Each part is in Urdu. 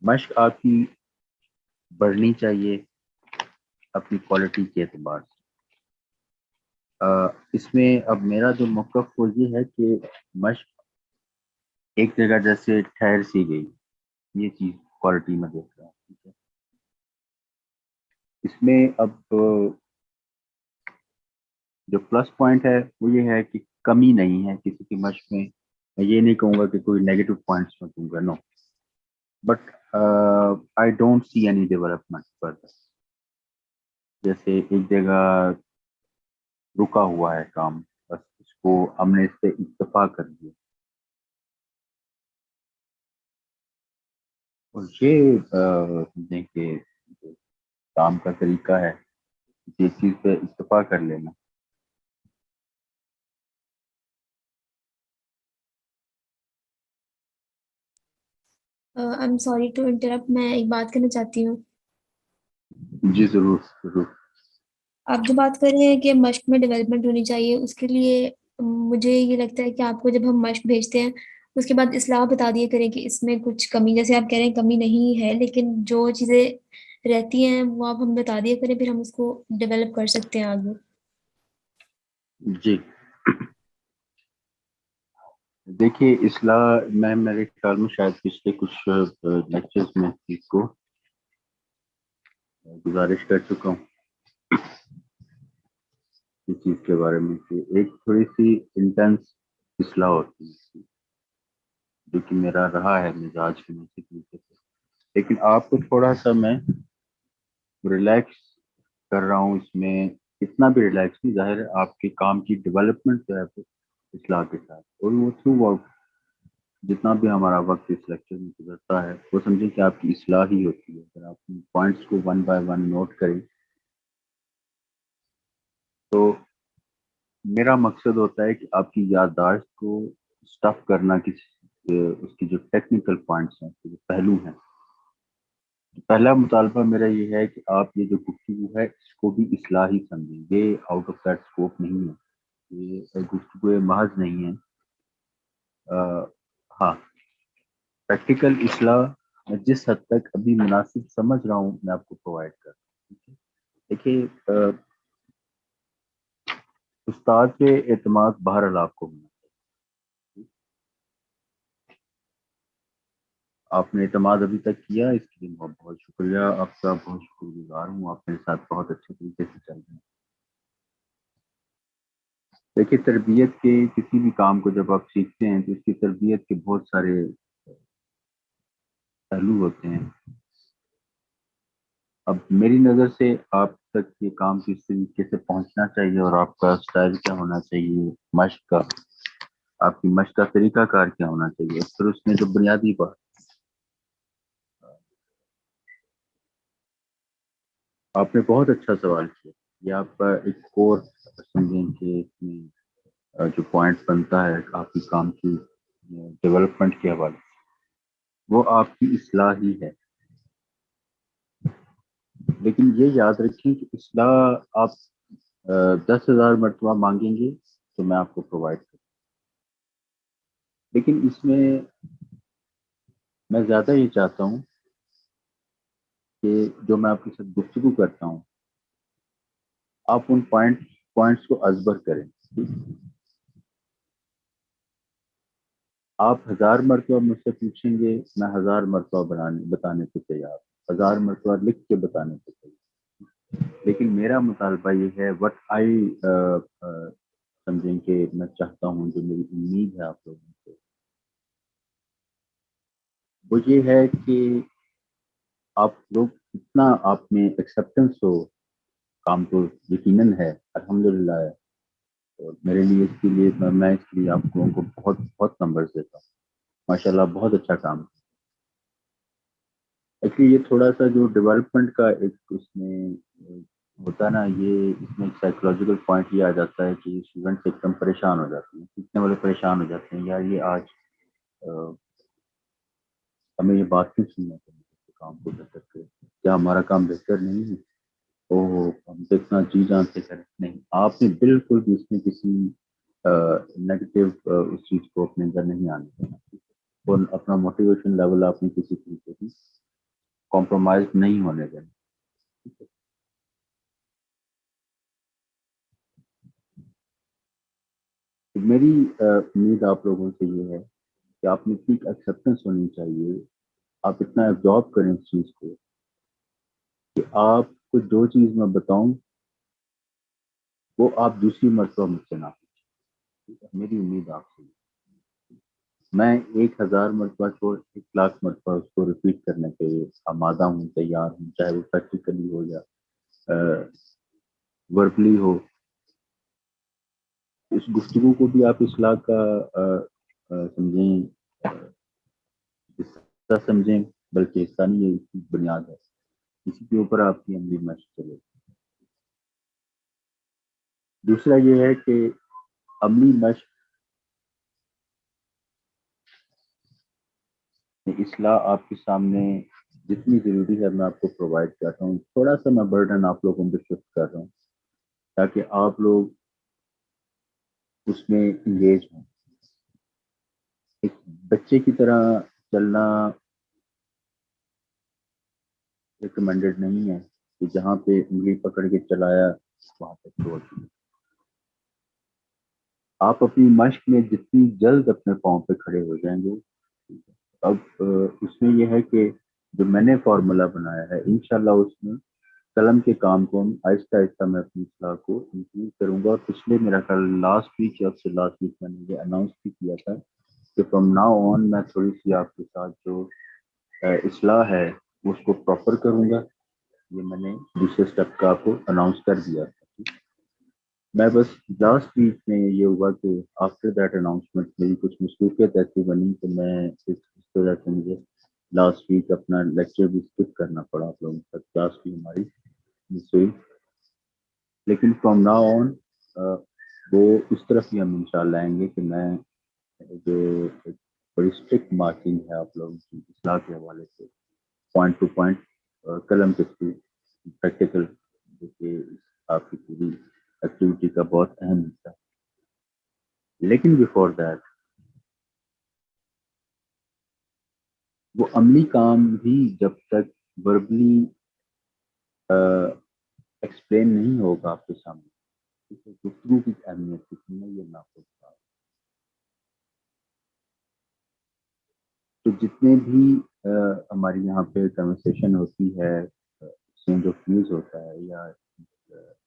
مشق آپ کی بڑھنی چاہیے اپنی کوالٹی کے اعتبار سے۔ اس میں اب میرا جو موقف وہ یہ ہے کہ مشق ایک جگہ جیسے ٹھہر سی گئی، یہ چیز کوالٹی میں دیکھ رہا ہوں، ٹھیک ہے۔ اس میں اب جو پلس پوائنٹ ہے وہ یہ ہے کہ کمی نہیں ہے کسی کی مشق میں۔ میں یہ نہیں کہوں گا کہ کوئی نیگیٹو پوائنٹس میں دوں گا، no, but I don't see any development further. جیسے ایک جگہ رکا ہوا ہے کام، بس اس کو ہم نے اس سے اکتفا کر دیا، اور یہ سمجھیں کہ جو کام کا طریقہ ہے جس چیز پہ اکتفا کر لینا۔ I'm sorry to interrupt، میں ایک بات کرنا چاہتی ہوں۔ جی ضرور ضرور۔ آپ جو بات کر رہے ہیں کہ مشق میں ڈیولپمنٹ ہونی چاہیے، اس کے لیے مجھے یہ لگتا ہے کہ آپ کو جب ہم مشق بھیجتے ہیں اس کے بعد اصلاح بتا دیا کریں کہ اس میں کچھ کمی، جیسے آپ کہہ رہے ہیں کمی نہیں ہے، لیکن جو چیزیں رہتی ہیں وہ آپ ہم بتا دیا کریں، پھر ہم اس کو ڈیولپ کر سکتے ہیں آگے۔ جی دیکھیے، اصلاح میں میرے خیال میں شاید پچھلے کچھ لیکچرز میں اس چیز کو گزارش کر چکا ہوں اس چیز کے بارے میں کہ ایک تھوڑی سی انٹینس اصلاح ہوتی ہے جو کہ میرا رہا ہے مزاج کے طریقے سے، لیکن آپ کو تھوڑا سا میں ریلیکس کر رہا ہوں اس میں۔ اتنا بھی ریلیکس نہیں، ظاہر ہے آپ کے کام کی ڈیولپمنٹ جو ہے وہ اصلاح کے ساتھ، اور وہ تھرو آؤٹ جتنا بھی ہمارا وقت اس لیکچر میں گزرتا ہے وہ سمجھیں کہ آپ کی اصلاح ہی ہوتی ہے۔ اگر آپ پوائنٹس کو ون بائی ون نوٹ کریں تو میرا مقصد ہوتا ہے کہ آپ کی یادداشت کو اسٹف کرنا، اس کی جو ٹیکنیکل پوائنٹس ہیں، اس کے جو پہلو ہیں۔ پہلا مطالبہ میرا یہ ہے کہ آپ یہ جو گفتگو ہے اس کو بھی اصلاحی سمجھیں، یہ آؤٹ آف دیٹ اسکوپ نہیں ہے، یہ گفتگو محض نہیں ہے۔ ہاں، پریکٹیکل اصلاح میں جس حد تک ابھی مناسب سمجھ رہا ہوں میں آپ کو پرووائڈ کر رہا ہوں۔ دیکھیے، استاد پہ اعتماد بہرحال آپ کو ہونا چاہیے۔ آپ نے اعتماد ابھی تک کیا، اس کے لیے بہت بہت شکریہ، آپ کا بہت شکر گزار ہوں، آپ میرے ساتھ بہت اچھے طریقے سے چل رہے ہیں۔ دیکھیے، تربیت کے کسی بھی کام کو جب آپ سیکھتے ہیں تو اس کی تربیت کے بہت سارے پہلو ہوتے ہیں۔ اب میری نظر سے آپ تک یہ کام کس طریقے سے پہنچنا چاہیے اور آپ کا سٹائل کیا ہونا چاہیے، مشق کا، آپ کی مشق کا طریقہ کار کیا ہونا چاہیے، پھر اس میں جو بنیادی بات، آپ نے بہت اچھا سوال کیا۔ یہ آپ کا ایک کورس سمجھیں کہ اس میں جو پوائنٹ بنتا ہے آپ کی کام کی ڈیولپمنٹ کے حوالے سے، وہ آپ کی اصلاح ہی ہے۔ لیکن یہ یاد رکھیں کہ اصلاح آپ 10,000 مرتبہ مانگیں گے تو میں آپ کو پرووائڈ کروں، لیکن اس میں زیادہ یہ چاہتا ہوں کہ جو میں آپ کے ساتھ گفتگو کرتا ہوں آپ ان پوائنٹس کو ازبر کریں۔ آپ 1000 مرتبہ مجھ سے پوچھیں گے، میں 1000 مرتبہ بتانے کو تیار، 1000 مرتبہ لکھ کے بتانے کو تیار، لیکن میرا مطالبہ یہ ہے، وٹ آئی سمجھیں کہ میں چاہتا ہوں، جو میری امید ہے آپ لوگوں سے، وہ یہ ہے کہ آپ لوگ اتنا آپ میں ایکسیپٹنس ہو کام کو، یقیناً ہے، الحمدللہ ہے، اور میرے لیے اس کے لیے میں اس کے لیے آپ لوگوں کو بہت بہت نمبرز دیتا ہوں، ماشاءاللہ بہت اچھا کام۔ ایکچولی یہ تھوڑا سا جو ڈیولپمنٹ کا ایک اس میں ہوتا ہے نا، یہ اس میں سائیکولوجیکل پوائنٹ یہ آ جاتا ہے کہ اسٹوڈنٹس ایک دم پریشان ہو جاتے ہیں، سیکھنے والے پریشان ہو جاتے ہیں، یار یہ آج ہمیں یہ بات کیوں سننا چاہیے، کام کو بہتر کرے، کیا ہمارا کام بہتر نہیں ہے، ہم تو اتنا جی جان سے کریں نہیں۔ آپ نے بالکل بھی اس میں کسی نیگیٹو اس چیز کو اپنے اندر نہیں آنے دینا، اور اپنا موٹیویشن لیول آپ نے کسی طریقے کی کمپرومائز نہیں ہونے دینا. میری امید آپ لوگوں سے یہ ہے کہ آپ میں ٹھیک ایکسیپٹنس ہونی چاہیے. آپ اتنا ایبزارب کریں اس چیز کو کہ آپ کو جو چیز میں بتاؤں وہ آپ دوسری مرتبہ مجھ سے نہ پوچھیں. میری امید آپ سے. میں 1000 مرتبہ چھوڑ 1,00,000 مرتبہ اس کو ریپیٹ کرنے کے آمادہ ہوں، تیار ہوں، چاہے وہ پریکٹیکلی ہو یا وربلی ہو. اس گفتگو کو بھی آپ اصلاح کا سمجھیں، حصہ سمجھیں، بلکہ حصہ نہیں ہے، اس کی بنیاد ہے. اسی کے اوپر آپ کی عملی مشق چلے. دوسرا یہ ہے کہ عملی مشق اصلاح آپ کے سامنے جتنی ضروری ہے میں آپ کو پرووائڈ کر رہا ہوں. تھوڑا سا میں برڈن آپ لوگوں پہ شفٹ کر رہا ہوں تاکہ آپ لوگ اس میں انگیج ہوں. ایک بچے کی طرح چلنا ریکمینڈڈ نہیں ہے کہ جہاں پہ انگلی پکڑ کے چلایا وہاں تک چھوڑ دیا. آپ اپنی مشق میں جتنی جلد اپنے پاؤں پہ کھڑے ہو جائیں گے. اب اس میں یہ ہے کہ جو میں نے فارمولا بنایا ہے انشاءاللہ اس میں قلم کے کام کو آہستہ آہستہ میں اپنی اصلاح کو انکریز کروں گا. اور پچھلے میرا خیال لاسٹ ویک یا سے لاسٹ ویک میں نے یہ اناؤنس بھی کیا تھا کہ فرام ناؤ آن میں تھوڑی سی آپ کے ساتھ جو اصلاح ہے اس کو پراپر کروں گا. یہ میں نے دوسرے اسٹیپ کا آپ کو اناؤنس کر دیا تھا. میں بس لاسٹ ویک میں یہ ہوا کہ آفٹر دیٹ اناؤنسمنٹ میری کچھ مصروفیت ایسی بنی کہ میں اس وجہ سے مجھے لاسٹ ویک اپنا لیکچر بھی اسکپ کرنا پڑا. آپ لوگوں تک کلاس بھی ہماری مس ہوئی. لیکن فرام ناؤ آن وہ اس طرف ہی ہم انشاءاللہ آئیں گے کہ میں جو بڑی اسٹرکٹ مارکنگ ہے آپ لوگوں کی اصلاح کے حوالے سے پوائنٹ ٹو پوائنٹ قلم کے تھرو پریکٹیکل جو کہ آپ کی پوری ایکٹیویٹی کا بہت اہم حصہ ہے. لیکن بیفور دیٹ وہ عملی کام بھی جب تک وربلی ایکسپلین نہیں ہوگا آپ کے سامنے گفتگو کی اہمیت کتنی ہے یہ میں آپ کو بتا. تو جتنے بھی ہماری یہاں پہ کنورسیشن ہوتی ہے، ایکسچینج آف ویوز ہوتا ہے یا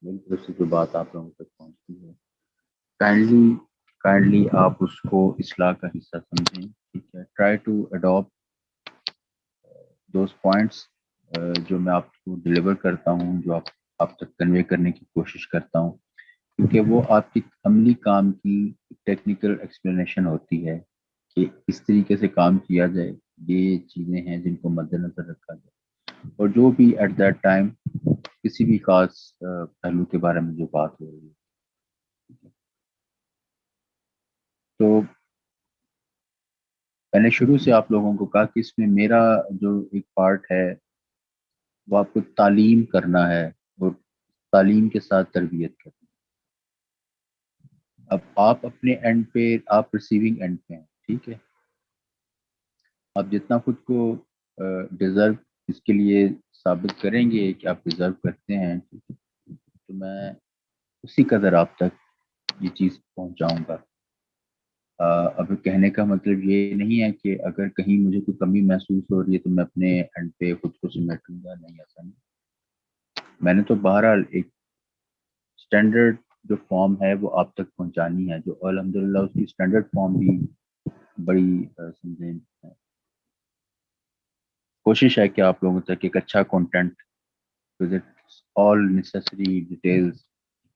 میری طرف سے جو بات آپ لوگوں تک پہنچتی ہے، کائنڈلی آپ اس کو اصلاح کا حصہ سمجھیں. ٹھیک ہے. Try to adapt those points جو میں آپ کو ڈلیور کرتا ہوں، جو آپ تک کنوے کرنے کی کوشش کرتا ہوں، کیونکہ وہ آپ کی عملی کام کی ٹیکنیکل ایکسپلینیشن ہوتی ہے کہ اس طریقے سے کام کیا جائے. یہ چیزیں ہیں جن کو مد نظر رکھا جائے اور جو بھی ایٹ دیٹ ٹائم کسی بھی خاص پہلو کے بارے میں جو بات ہو رہی ہے. تو میں نے شروع سے آپ لوگوں کو کہا کہ اس میں میرا جو ایک پارٹ ہے وہ آپ کو تعلیم کرنا ہے اور تعلیم کے ساتھ تربیت کرنا. اب آپ اپنے اینڈ پہ آپ ریسیونگ اینڈ پہ ہیں. ٹھیک ہے. آپ جتنا خود کو ڈیزرو اس کے لیے ثابت کریں گے کہ آپ ڈیزرو کرتے ہیں تو میں اسی قدر آپ تک یہ چیز پہنچاؤں گا. اب کہنے کا مطلب یہ نہیں ہے کہ اگر کہیں مجھے کوئی کمی محسوس ہو رہی ہے تو میں اپنے اینڈ پہ خود کو سمیٹوں گا. نہیں، ایسا نہیں. میں نے تو بہرحال ایک اسٹینڈرڈ جو فارم ہے وہ آپ تک پہنچانی ہے، جو الحمدللہ اس کی اسٹینڈرڈ فارم بھی بڑی سمجھیں کوشش ہے کہ آپ لوگوں تک ایک اچھا content with all necessary details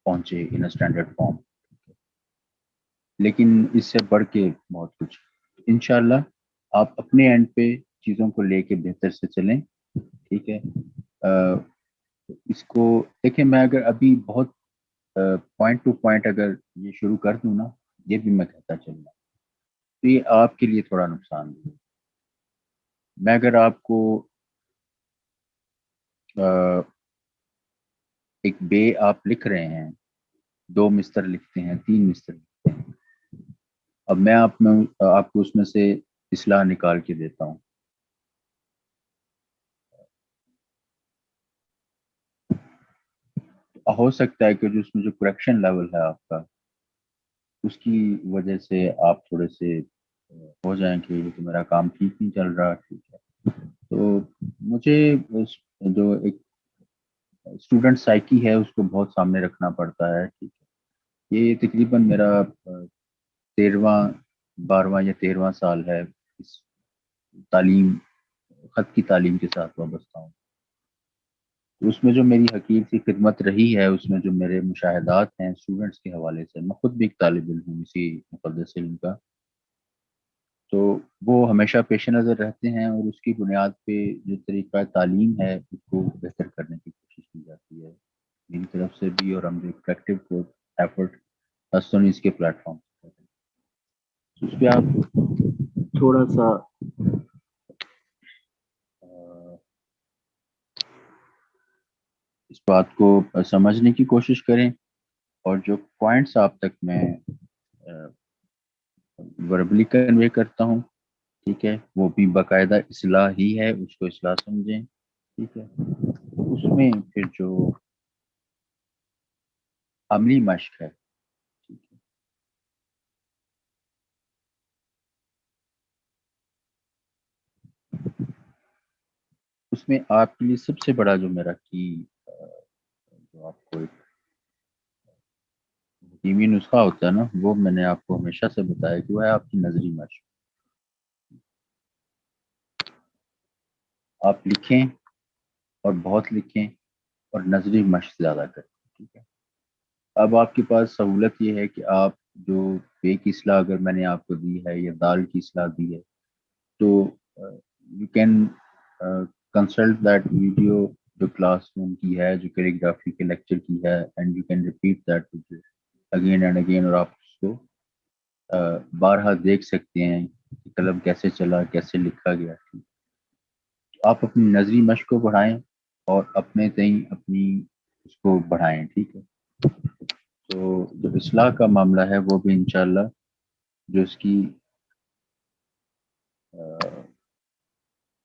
پہنچے ان اے اسٹینڈرڈ فارم. لیکن اس سے بڑھ کے بہت کچھ انشاءاللہ آپ اپنے اینڈ پہ چیزوں کو لے کے بہتر سے چلیں. ٹھیک ہے. اس کو دیکھیں، میں اگر ابھی بہت پوائنٹ ٹو پوائنٹ اگر یہ شروع کر دوں نا، یہ بھی میں کہتا چلنا تو یہ آپ کے لیے تھوڑا نقصان دہ. میں اگر آپ کو ایک بے آپ لکھ رہے ہیں، 2 مستر لکھتے ہیں، 3 مستر لکھتے ہیں، اب میں آپ کو اس میں سے اصلاح نکال کے دیتا ہوں. ہو سکتا ہے کہ جو اس میں جو کریکشن لیول ہے آپ کا، اس کی وجہ سے آپ تھوڑے سے ہو جائیں کہ یہ تو میرا کام ٹھیک نہیں چل رہا، ٹھیک ہے. تو مجھے جو ایک اسٹوڈنٹ سائیکی ہے اس کو بہت سامنے رکھنا پڑتا ہے، ٹھیک ہے. یہ تقریباً میرا 13واں 12واں یا 13واں سال ہے اس تعلیم، خط کی تعلیم کے ساتھ وابستہ ہوں. تو اس میں جو میری حقیر سی خدمت رہی ہے، اس میں جو میرے مشاہدات ہیں اسٹوڈنٹس کے حوالے سے، میں خود بھی ایک طالب علم ہوں اسی مقدس علم کا، تو وہ ہمیشہ پیش نظر رہتے ہیں، اور اس کی بنیاد پہ جو طریقہ تعلیم ہے اس کو بہتر کرنے کی کوشش کی جاتی ہے میری طرف سے بھی. اور ہم جو کلیکٹیو ایفرٹ اس کے پلیٹ فارم اس پہ آپ تھوڑا سا اس بات کو سمجھنے کی کوشش کریں، اور جو پوائنٹس آپ تک میں وربلی کنوے کرتا ہوں، ٹھیک ہے، وہ بھی باقاعدہ اصلاح ہی ہے، اس کو اصلاح سمجھیں، ٹھیک ہے. اس میں پھر جو عملی مشق ہے، ٹھیک ہے، اس میں آپ کے لیے سب سے بڑا جو میرا کی جو آپ کو ایک حکیمی نسخہ ہوتا ہے نا، وہ میں نے آپ کو ہمیشہ سے بتایا کہ وہ ہے آپ کی نظری مشق. آپ لکھیں، اور بہت لکھیں، اور نظری مشق زیادہ کریں، ٹھیک ہے. اب آپ کے پاس سہولت یہ ہے کہ آپ جو بے کی اصلاح اگر میں نے آپ کو دی ہے یا دال کی اصلاح دی ہے، تو you can consult that video جو کلاس روم کی ہے، جو کیلیگرافی کے لیکچر کی ہے، and you can repeat that again and again, اور آپ اس کو بارہا دیکھ سکتے ہیں کہ قلم کیسے چلا، کیسے لکھا گیا. آپ اپنی نظری مشق کو بڑھائیں، اور اپنے تئیں اپنی اس کو بڑھائیں، ٹھیک ہے. تو جو اصلاح کا معاملہ ہے وہ بھی انشاءاللہ جو اس کی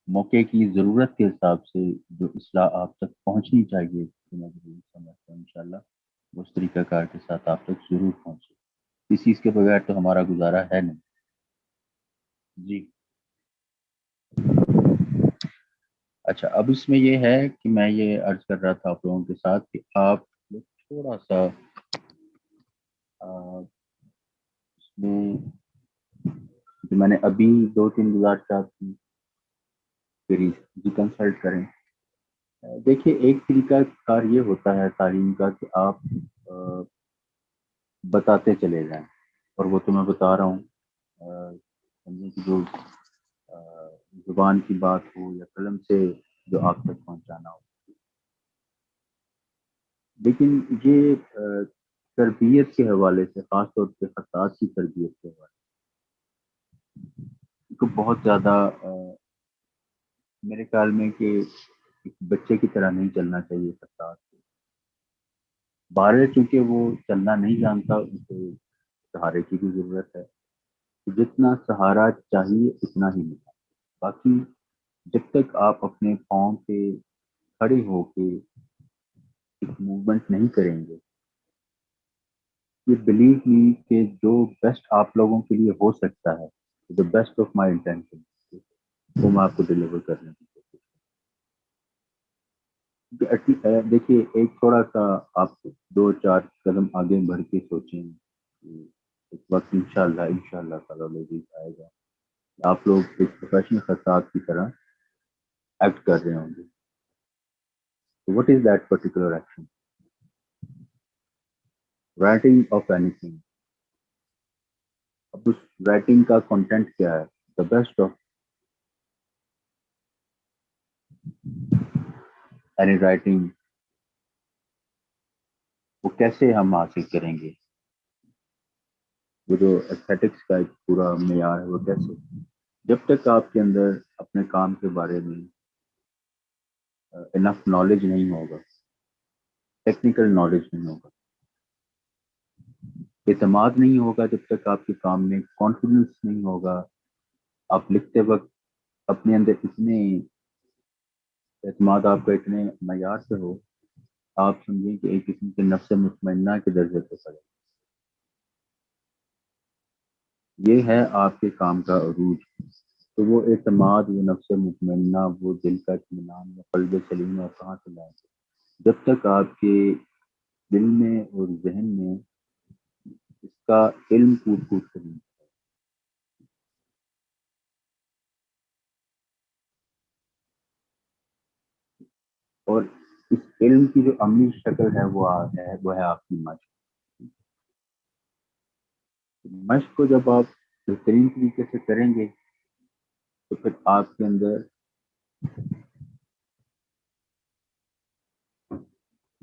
موقع کی ضرورت کے حساب سے جو اصلاح آپ تک پہنچنی چاہیے، میں ضرور سمجھتا ہوں انشاءاللہ وہ اس طریقہ کار کے ساتھ آپ تک ضرور پہنچے. اس چیز کے بغیر تو ہمارا گزارا ہے نہیں. جی اچھا، اب اس میں یہ ہے کہ میں یہ عرض کر رہا تھا آپ لوگوں کے ساتھ کہ آپ تھوڑا سا اس میں جو میں نے ابھی 2-3 گزارشات کی پھر کنسلٹ کریں. دیکھیے، ایک طریقہ کار یہ ہوتا ہے تعلیم کا کہ آپ بتاتے چلے جائیں، اور وہ تو میں بتا رہا ہوں سمجھیں کہ جو زبان کی بات ہو یا قلم سے جو آپ تک پہنچانا ہو. لیکن یہ تربیت کے حوالے سے، خاص طور پہ خطاط کی تربیت کے حوالے سے کو بہت زیادہ میرے خیال میں کہ ایک بچے کی طرح نہیں چلنا چاہیے خطاط کو. بارے چونکہ وہ چلنا نہیں جانتا، اسے سہارے کی بھی ضرورت ہے. جتنا سہارا چاہیے اتنا ہی ملا. باقی جب تک آپ اپنے پاؤں پہ کھڑے ہو کے ایک موومنٹ نہیں کریں گے، یہ بلیو می کہ جو بیسٹ آپ لوگوں کے لیے ہو سکتا ہے، the best of my intention, وہ میں آپ کو ڈلیور کرنے کی کوشش. دیکھیے، ایک تھوڑا سا آپ 2-4 قدم آگے بڑھ کے سوچیں کہ اس وقت انشاءاللہ تعالیٰ لذیذ آئے گا، آپ لوگ ایک پروفیشنل خطاط کی طرح ایکٹ کر رہے ہوں گے. What is that particular action? Writing of any thing. اب اس رائٹنگ کا کنٹینٹ کیا ہے؟ The best of any writing. وہ کیسے ہم حاصل کریں گے؟ وہ جو ایستھیٹکس کا ایک پورا معیار ہے، وہ کیسے؟ جب تک آپ کے اندر اپنے کام کے بارے میں انف نالج نہیں ہوگا، ٹیکنیکل نالج نہیں ہوگا، اعتماد نہیں ہوگا، جب تک آپ کے کام میں کانفیڈنس نہیں ہوگا، آپ لکھتے وقت اپنے اندر اتنے اعتماد آپ کا اتنے معیار سے ہو آپ سمجھیں کہ ایک قسم کے نفس مطمئنہ کے درجے پہ پڑے، یہ ہے آپ کے کام کا عروج۔ تو وہ اعتماد، وہ نفس مطمئنہ، وہ دل کا اطمینان، وہ قلب سلیم آپ کہاں سے لائیں گے جب تک آپ کے دل میں اور ذہن میں اس کا علم کود کود کر نہیں۔ اور اس علم کی جو عملی شکل ہے وہ ہے آپ کی مشق۔ مشق کو جب آپ بہترین طریقے سے کریں گے تو پھر آپ کے اندر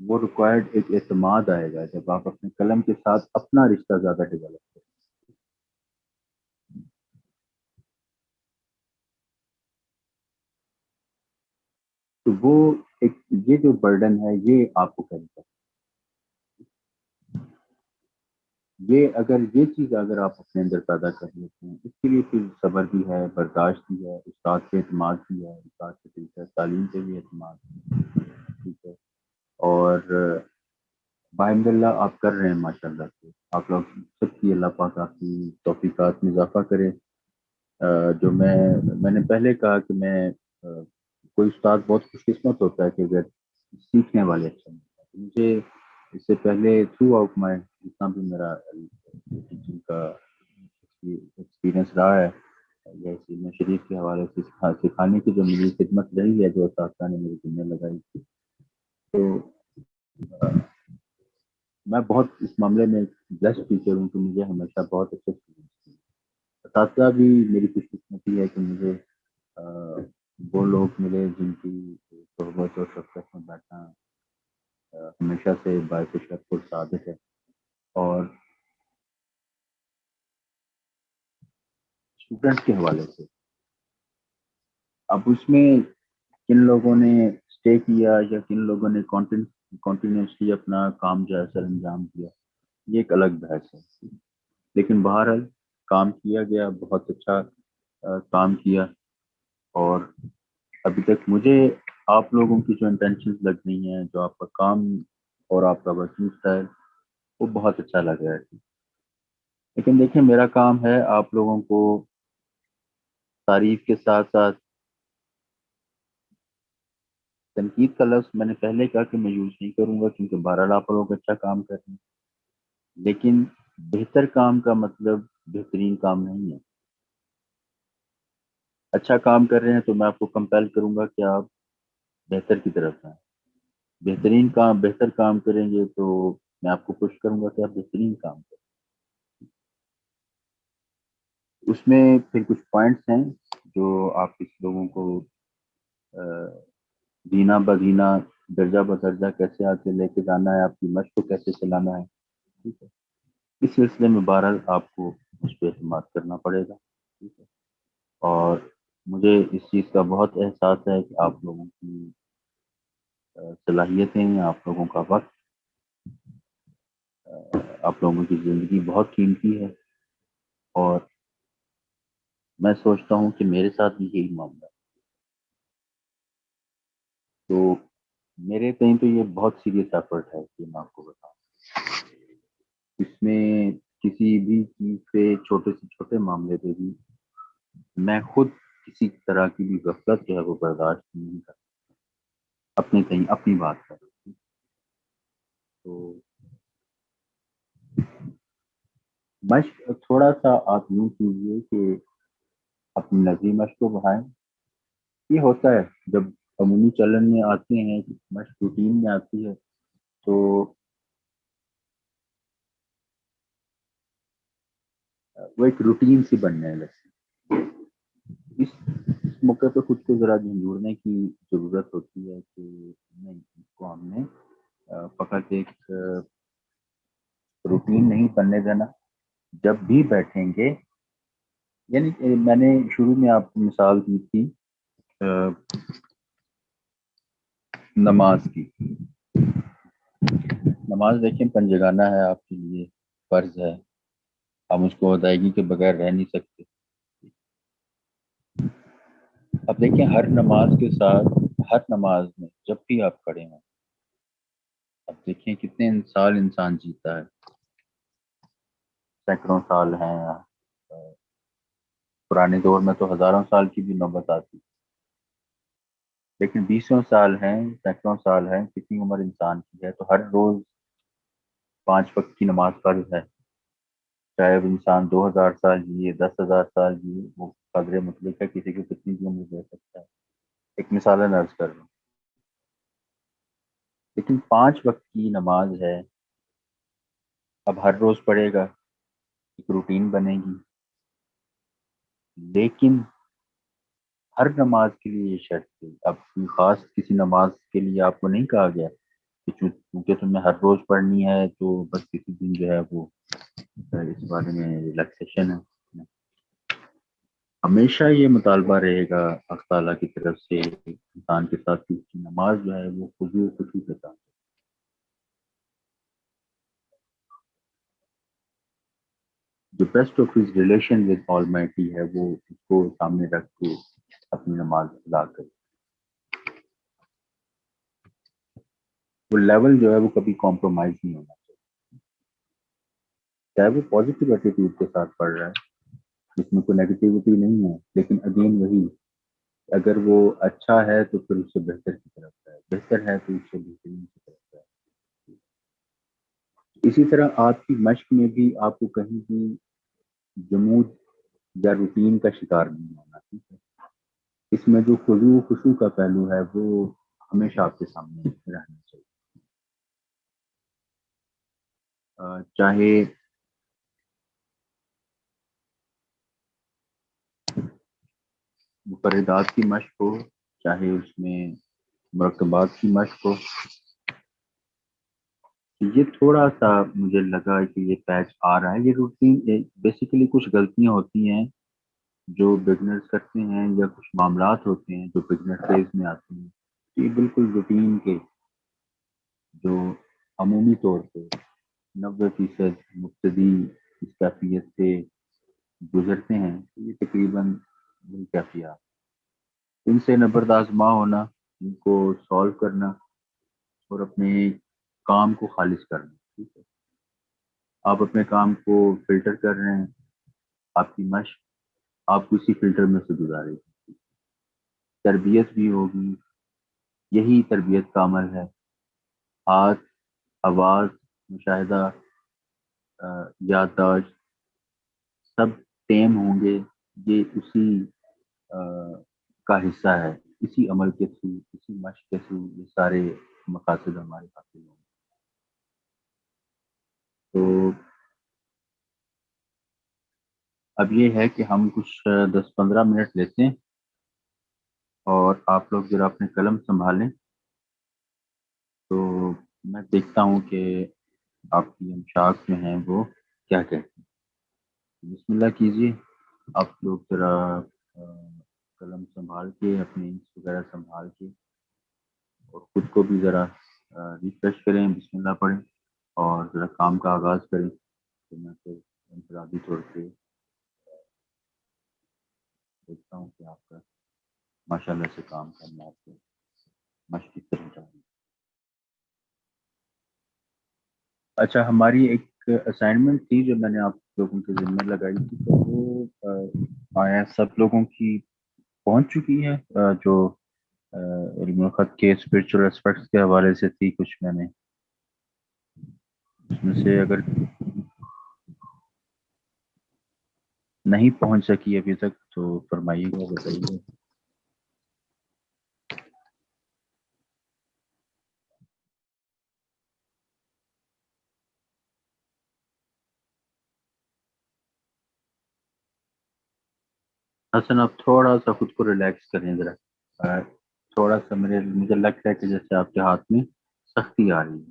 وہ ریکوائرڈ ایک اعتماد آئے گا جب آپ اپنے قلم کے ساتھ اپنا رشتہ زیادہ ڈیولپ کریں۔ تو وہ ایک یہ جو برڈن ہے یہ آپ کو کرے گا۔ یہ چیز اگر آپ اپنے اندر پیدا کر لیتے ہیں، اس کے لیے پھر صبر بھی ہے، برداشت بھی ہے، استاد پہ اعتماد بھی ہے، استاد کے طریقہ تعلیم پہ بھی اعتماد ہے، ٹھیک ہے۔ اور بحمد اللہ آپ کر رہے ہیں ماشاء اللہ سے، آپ لوگ سب کی اللہ پاک آپ کی توفیقات میں اضافہ کرے۔ جو میں نے پہلے کہا کہ کوئی استاد بہت خوش قسمت ہوتا ہے کہ اگر سیکھنے والے اچھے ہیں۔ مجھے اس سے پہلے تھرو آؤٹ مائی جتنا بھی میرا ٹیچنگ کا ایکسپیرئنس رہا ہے یا سینہ شریف کے حوالے سے سکھانے کی جو میری خدمت رہی ہے، جو اساتذہ نے میری ذمہ لگائی تھی، تو میں بہت اس معاملے میں بلیسڈ ٹیچر ہوں کہ مجھے ہمیشہ بہت اچھے اسٹوڈنٹس ہیں۔ اساتذہ بھی میری خوش قسمتی ہے کہ مجھے وہ لوگ ملے جن کی صحبت اور شفقت میں بیٹھنا ہمیشہ سے باعث شرف اور سعادت ہے۔ اور اسٹوڈنٹس کے حوالے سے اب اس میں کن لوگوں نے اسٹے کیا یا کن لوگوں نے کنٹینیوسلی اپنا کام جو ہے سر انجام دیا، یہ ایک الگ بحث ہے، لیکن بہرحال کام کیا گیا، بہت اچھا کام کیا۔ اور ابھی تک مجھے آپ لوگوں کی جو انٹینشنز لگ رہی ہیں، جو آپ کا کام اور آپ کا ورکنگ اسٹائل، وہ بہت اچھا لگ رہا ہے۔ لیکن دیکھیں میرا کام ہے آپ لوگوں کو تعریف کے ساتھ ساتھ تنقید کا لفظ میں نے پہلے کہا کہ میں یوز نہیں کروں گا، کیونکہ بہرحال آپ لوگ اچھا کام کر رہے ہیں، لیکن بہتر کام کا مطلب بہترین کام نہیں ہے۔ اچھا کام کر رہے ہیں تو میں آپ کو کمپیل کروں گا کہ آپ بہتر کی طرف جائیں، بہتر کام کریں گے تو میں آپ کو پش کروں گا کہ آپ بہترین کام کریں۔ اس میں پھر کچھ پوائنٹس ہیں جو آپ کچھ لوگوں کو دینہ بدینہ، درجہ بدرجہ کیسے آگے لے کے جانا ہے، آپ کی مشق کو کیسے چلانا ہے، ٹھیک ہے۔ اس سلسلے میں بہرحال آپ کو اس پہ اعتماد کرنا پڑے گا، ٹھیک ہے۔ اور مجھے اس چیز کا بہت احساس ہے کہ آپ لوگوں کی صلاحیتیں، آپ لوگوں کا وقت، آپ لوگوں کی زندگی بہت قیمتی ہے، اور میں سوچتا ہوں کہ میرے ساتھ بھی یہی معاملہ ہے۔ تو میرے کہیں تو یہ بہت سیریس ایفرٹ ہے کہ میں آپ کو بتاؤں، اس میں کسی بھی چیز پہ، چھوٹے سے چھوٹے معاملے پہ بھی میں خود کسی طرح کی بھی غفلت جو ہے وہ برداشت نہیں کرتا، اپنے کہیں اپنی بات کر۔ تو مشق تھوڑا سا آپ یوں کیجیے کہ اپنی نظری مشق کو بڑھائیں۔ یہ ہوتا ہے جب عمومی چلن میں آتے ہیں، مشق روٹین میں آتی ہے، تو وہ ایک روٹین سی بننے لگتی ہے۔ اس موقع پہ خود کو ذرا جھنجھوڑنے کی ضرورت ہوتی ہے کہ نہیں، اس کو ہم نے فقط ایک روٹین نہیں بننے دینا۔ جب بھی بیٹھیں گے، یعنی میں نے شروع میں آپ کو مثال دی تھی نماز کی۔ نماز دیکھیں پنجگانہ ہے، آپ کے لیے فرض ہے، ہم اس کو ادائیگی کے بغیر رہ نہیں سکتے۔ اب دیکھیں ہر نماز کے ساتھ، ہر نماز میں جب بھی آپ کھڑے ہوں، دیکھیں کتنے سال انسان جیتا ہے، سینکڑوں سال ہیں، پرانے دور میں تو ہزاروں سال کی بھی نوبت آتی، لیکن 20 سال ہیں، سینکڑوں سال ہیں، کتنی عمر انسان کی ہے، تو ہر روز 5 وقت کی نماز فرض ہے، چاہے وہ انسان 2000 سال جیے، 10,000 سال جیے، وہ قدر مطلق ہے، کسی کو کتنی بھی عمر دے سکتا ہے، ایک مثال عرض کر رہا ہوں، لیکن 5 وقت کی نماز ہے، اب ہر روز پڑھے گا، ایک روٹین بنے گی، لیکن ہر نماز کے لیے یہ شرط ہے، اب کوئی خاص کسی نماز کے لیے آپ کو نہیں کہا گیا کہ چونکہ تمہیں ہر روز پڑھنی ہے تو بس کسی دن جو ہے وہ اس بارے میں ریلیکسیشن ہے، ہمیشہ یہ مطالبہ رہے گا اللہ تعالیٰ کی طرف سے انسان کے ساتھ کہ اس کی نماز جو ہے وہ خضوع و خشوع کے ساتھ، جو best of his relation with all mighty ہے وہ اس کو سامنے رکھ کے اپنی نماز ادا کرے، وہ لیول جو ہے وہ کبھی کمپرومائز نہیں ہونا چاہے وہ پازیٹیو ایٹیٹیوڈ کے ساتھ پڑھ رہا ہے، اس میں کوئی نیگیٹیوٹی نہیں ہے، لیکن اگین وہی، اگر وہ اچھا ہے تو پھر اس سے بہتر کی طرف ہے، بہتر ہے تو اس سے بہترین کی طرف ہے، اسی طرح آپ کی مشق میں بھی آپ کو کہیں بھی جمود یا روٹین کا شکار نہیں ہونا، ٹھیک ہے، اس میں جو خضوع و خشوع کا پہلو ہے وہ ہمیشہ آپ کے سامنے رہنا چاہیے، چاہے مفردات کی مشق ہو، چاہے اس میں مرکبات کی مشق ہو، یہ تھوڑا سا مجھے لگا کہ یہ پیچ آ رہا ہے، یہ روٹین بیسیکلی کچھ غلطیاں ہوتی ہیں جو بگنرز کرتے ہیں، یا کچھ معاملات ہوتے ہیں جو بگنر فیز میں آتے ہیں، یہ بالکل روٹین کے جو عمومی طور پہ 90% مبتدی اس کیفیت سے گزرتے ہیں، یہ تقریباً وہی کیفیات، ان سے نبرد آزما ہونا، ان کو سالو کرنا اور اپنے کام کو خالص کرنا، ٹھیک ہے، آپ اپنے کام کو فلٹر کر رہے ہیں، آپ کی مشق آپ کو اسی فلٹر میں سے گزارے گی، تربیت بھی ہوگی، یہی تربیت کا عمل ہے، ہاتھ، آواز، مشاہدہ، یادداشت سب ٹیم ہوں گے، یہ اسی کا حصہ ہے، اسی عمل کے تھرو، اسی مشق کے تھرو یہ سارے مقاصد ہمارے حاصل ہوں گے، تو اب یہ ہے کہ ہم کچھ 10-15 منٹ لیتے ہیں، اور آپ لوگ ذرا اپنے قلم سنبھالیں، تو میں دیکھتا ہوں کہ آپ کی امشاق جو ہیں وہ کیا کہتے ہیں، بسم اللہ کیجیے، آپ لوگ ذرا قلم سنبھال کے، اپنے انکس وغیرہ سنبھال کے، اور خود کو بھی ذرا ریفریش کریں، بسم اللہ پڑھیں اور ذرا کام کا آغاز کریں، تو میں پھر انفرادی طور پہ دیکھتا ہوں کہ آپ کا ماشاء اللہ سے کام کرنا آپ کو مشق کی طرح چاہیے۔ اچھا، ہماری ایک اسائنمنٹ تھی جو میں نے آپ لوگوں کے ذمہ لگائی تھی، تو وہ آیا سب لوگوں کی پہنچ چکی ہے، جو علم خط کے اسپرچل اسپیکٹس کے حوالے سے تھی، کچھ میں نے اس میں سے اگر نہیں پہنچ سکی ابھی تک تو فرمائیے گا، بتائیے۔ حسن آپ تھوڑا سا خود کو ریلیکس کریں ذرا، تھوڑا سا مجھے لگتا ہے کہ جیسے آپ کے ہاتھ میں سختی آ رہی ہے،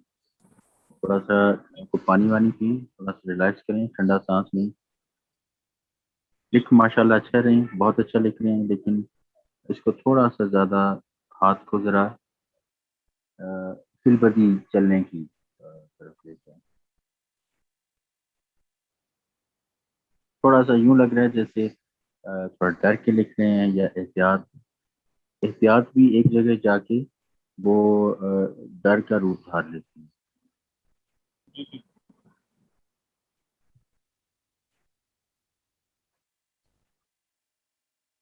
تھوڑا سا آپ کو پانی وانی پئیں، تھوڑا سا ریلیکس کریں، ٹھنڈا سانس لیں، لکھ ماشاء اللہ اچھا رہے ہیں، بہت اچھا لکھ رہے ہیں، لیکن اس کو تھوڑا سا زیادہ ہاتھ کو ذرا فل بدی چلنے کی طرف لے جائیں، تھوڑا سا یوں لگ رہا ہے جیسے تھوڑا ڈر کے لکھ رہے ہیں، یا احتیاط، احتیاط بھی ایک جگہ جا کے وہ ڈر کا روپ دھار لیتی ہے،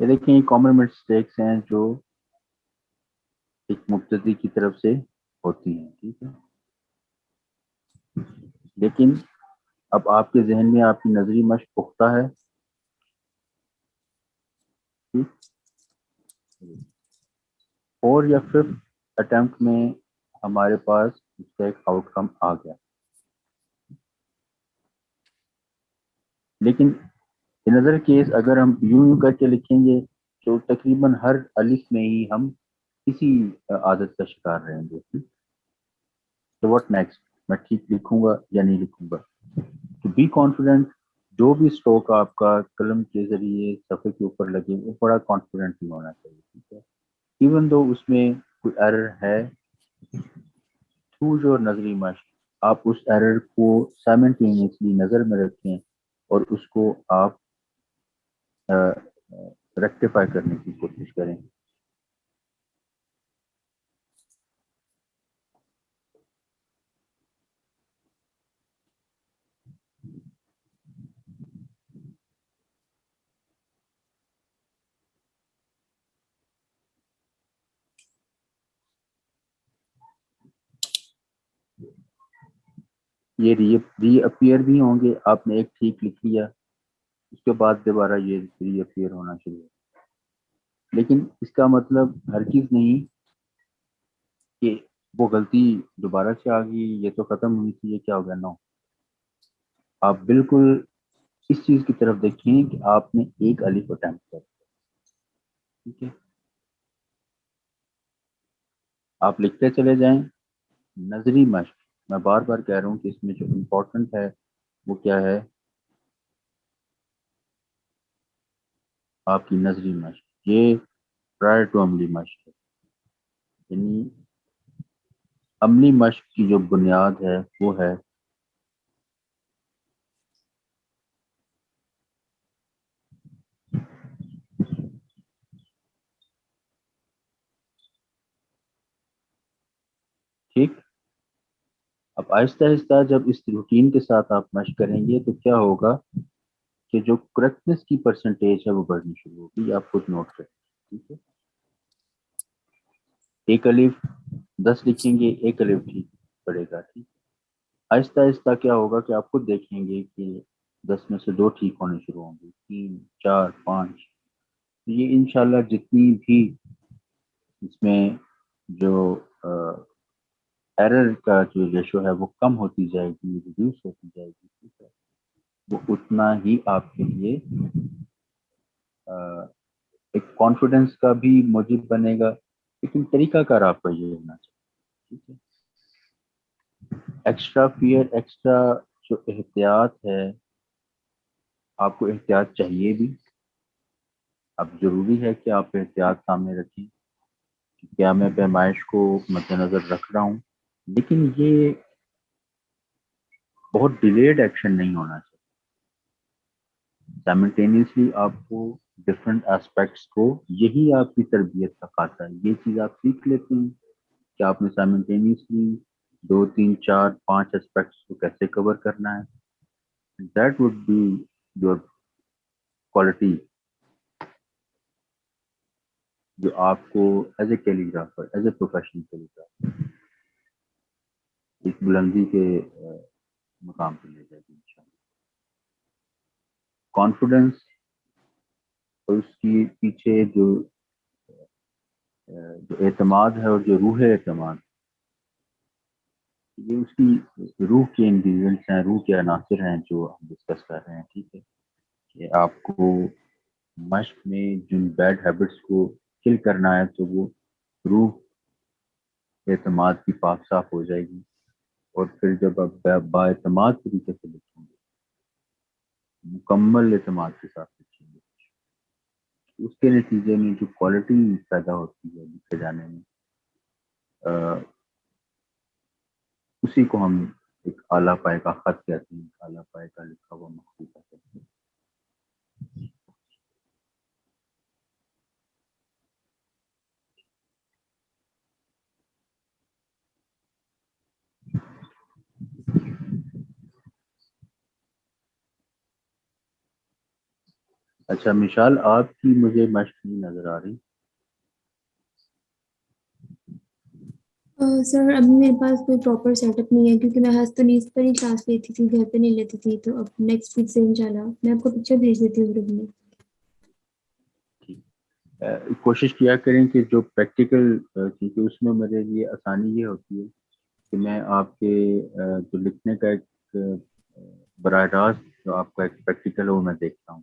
یہ دیکھیں یہ کامن مسٹیکس ہیں جو ایک مبتدی کی طرف سے ہوتی ہیں، ٹھیک ہے. لیکن اب آپ کے ذہن میں آپ کی نظری مشق پختہ ہے، ٹھیک. اور یا ففتھ اٹمپٹ میں ہمارے پاس اس کا ایک آؤٹ کم آ گیا. لیکن ان ادر کیس اگر ہم یوں کر کے لکھیں گے تو تقریباً ہر الف میں ہی ہم اسی عادت کا شکار رہیں گے. تو واٹ نیکسٹ، میں ٹھیک لکھوں گا یا نہیں لکھوں گا؟ تو بی کانفیڈنٹ، جو بھی اسٹروک آپ کا قلم کے ذریعے صفحے کے اوپر لگے وہ بڑا کانفیڈنٹ ہی ہونا چاہیے، ٹھیک ہے. ایون دو اس میں کوئی ایرر ہے، تھرو جو نظری مشق آپ اس ایرر کو سائمنٹینیسلی نظر میں رکھیں اور اس کو آپ ریکٹیفائی کرنے کی کوشش کریں. یہ ری اپیئر بھی ہوں گے، آپ نے ایک ٹھیک لکھ لیا اس کے بعد دوبارہ یہ ری اپیئر ہونا شروع ہو. لیکن اس کا مطلب ہرگز نہیں کہ وہ غلطی دوبارہ سے آ گئی، یہ تو ختم ہوئی تھی، یہ کیا ہو گیا. نو، آپ بالکل اس چیز کی طرف دیکھیں کہ آپ نے ایک الف اٹیمپٹ کر، ٹھیک ہے. آپ لکھتے چلے جائیں. نظری مشق، میں بار بار کہہ رہا ہوں کہ اس میں جو امپورٹنٹ ہے وہ کیا ہے، آپ کی نظری مشق. یہ پرائر ٹو عملی مشق ہے، یعنی عملی مشق کی جو بنیاد ہے وہ ہے ٹھیک. اب آہستہ آہستہ جب اس روٹین کے ساتھ آپ مشق کریں گے تو کیا ہوگا کہ جو کریکٹنس کی پرسنٹیج ہے وہ بڑھنی شروع ہوگی. آپ خود نوٹ کریں، ٹھیک ہے. ایک الف 10 لکھیں گے، ایک الف ٹھیک پڑے گا، ٹھیک. آہستہ آہستہ کیا ہوگا کہ آپ خود دیکھیں گے کہ 10 میں سے 2 ٹھیک ہونے شروع ہوں گے، 3 4 5. یہ انشاءاللہ جتنی بھی اس میں جو ایرر کا جو ریشو ہے وہ کم ہوتی جائے گی، ریڈیوس ہوتی جائے گی، ٹھیک ہے، وہ اتنا ہی آپ کے لیے ایک کانفیڈنس کا بھی موجب بنے گا. لیکن طریقہ کار آپ کا یہ ہونا چاہیے، ٹھیک ہے. ایکسٹرا فیئر، ایکسٹرا جو احتیاط ہے، آپ کو احتیاط چاہیے بھی. اب ضروری ہے کہ آپ احتیاط سامنے رکھیں کہ کیا میں پیمائش کو مد نظر رکھ رہا ہوں. لیکن یہ بہت ڈیلیڈ ایکشن نہیں ہونا چاہیے. سائملٹینیسلی آپ کو ڈفرینٹ اسپیکٹس کو، یہی آپ کی تربیت کا خاصہ ہے. یہ چیز آپ سیکھ لیتے ہیں کہ آپ نے سائملٹینیسلی 2 3 4 5 اسپیکٹس کو کیسے کور کرنا ہے. That would be your quality جو آپ کو as a calligrapher, as a professional calligrapher ایک بلندی کے مقام پہ لے جائے گی انشاءاللہ. کانفیڈنس اور اس کی پیچھے جو اعتماد ہے اور جو روح اعتماد، یہ اس کی روح کے انگریڈینٹس ہیں، روح کے عناصر ہیں جو ہم ڈسکس کر رہے ہیں، ٹھیک ہے. کہ آپ کو مشق میں جن بیڈ ہیبٹس کو کل کرنا ہے تو وہ روح اعتماد کی پاک صاف ہو جائے گی. اور پھر جب آپ با اعتماد طریقے سے لکھیں گے، مکمل اعتماد کے ساتھ لکھیں گے، اس کے نتیجے میں جو کوالٹی پیدا ہوتی ہے لکھے جانے میں، اسی کو ہم ایک اعلیٰ پائے کا خط کہتے ہیں، اعلیٰ پائے کا لکھا ہوا مخطوطہ کہتے ہیں. اچھا مشال، آپ کی مجھے مشق نہیں نظر آ رہی. سر ابھی میرے پاس کوئی پراپر سیٹ اپ نہیں ہے کیونکہ میں ہستنیز پر ہی کلاس لیتی تھی، گھر پہ نہیں لیتی تھی. تو اب نیکسٹ ویک سے انشاءاللہ میں آپ کو پکچر بھیج دیتی ہوں گروپ میں. کوشش کیا کریں کہ جو پریکٹیکل، کیونکہ اس میں میرے لیے آسانی یہ ہوتی ہے کہ میں آپ کے جو لکھنے کا ایک براہ راست جو آپ کا ایک پریکٹیکل ہے وہ میں دیکھتا ہوں.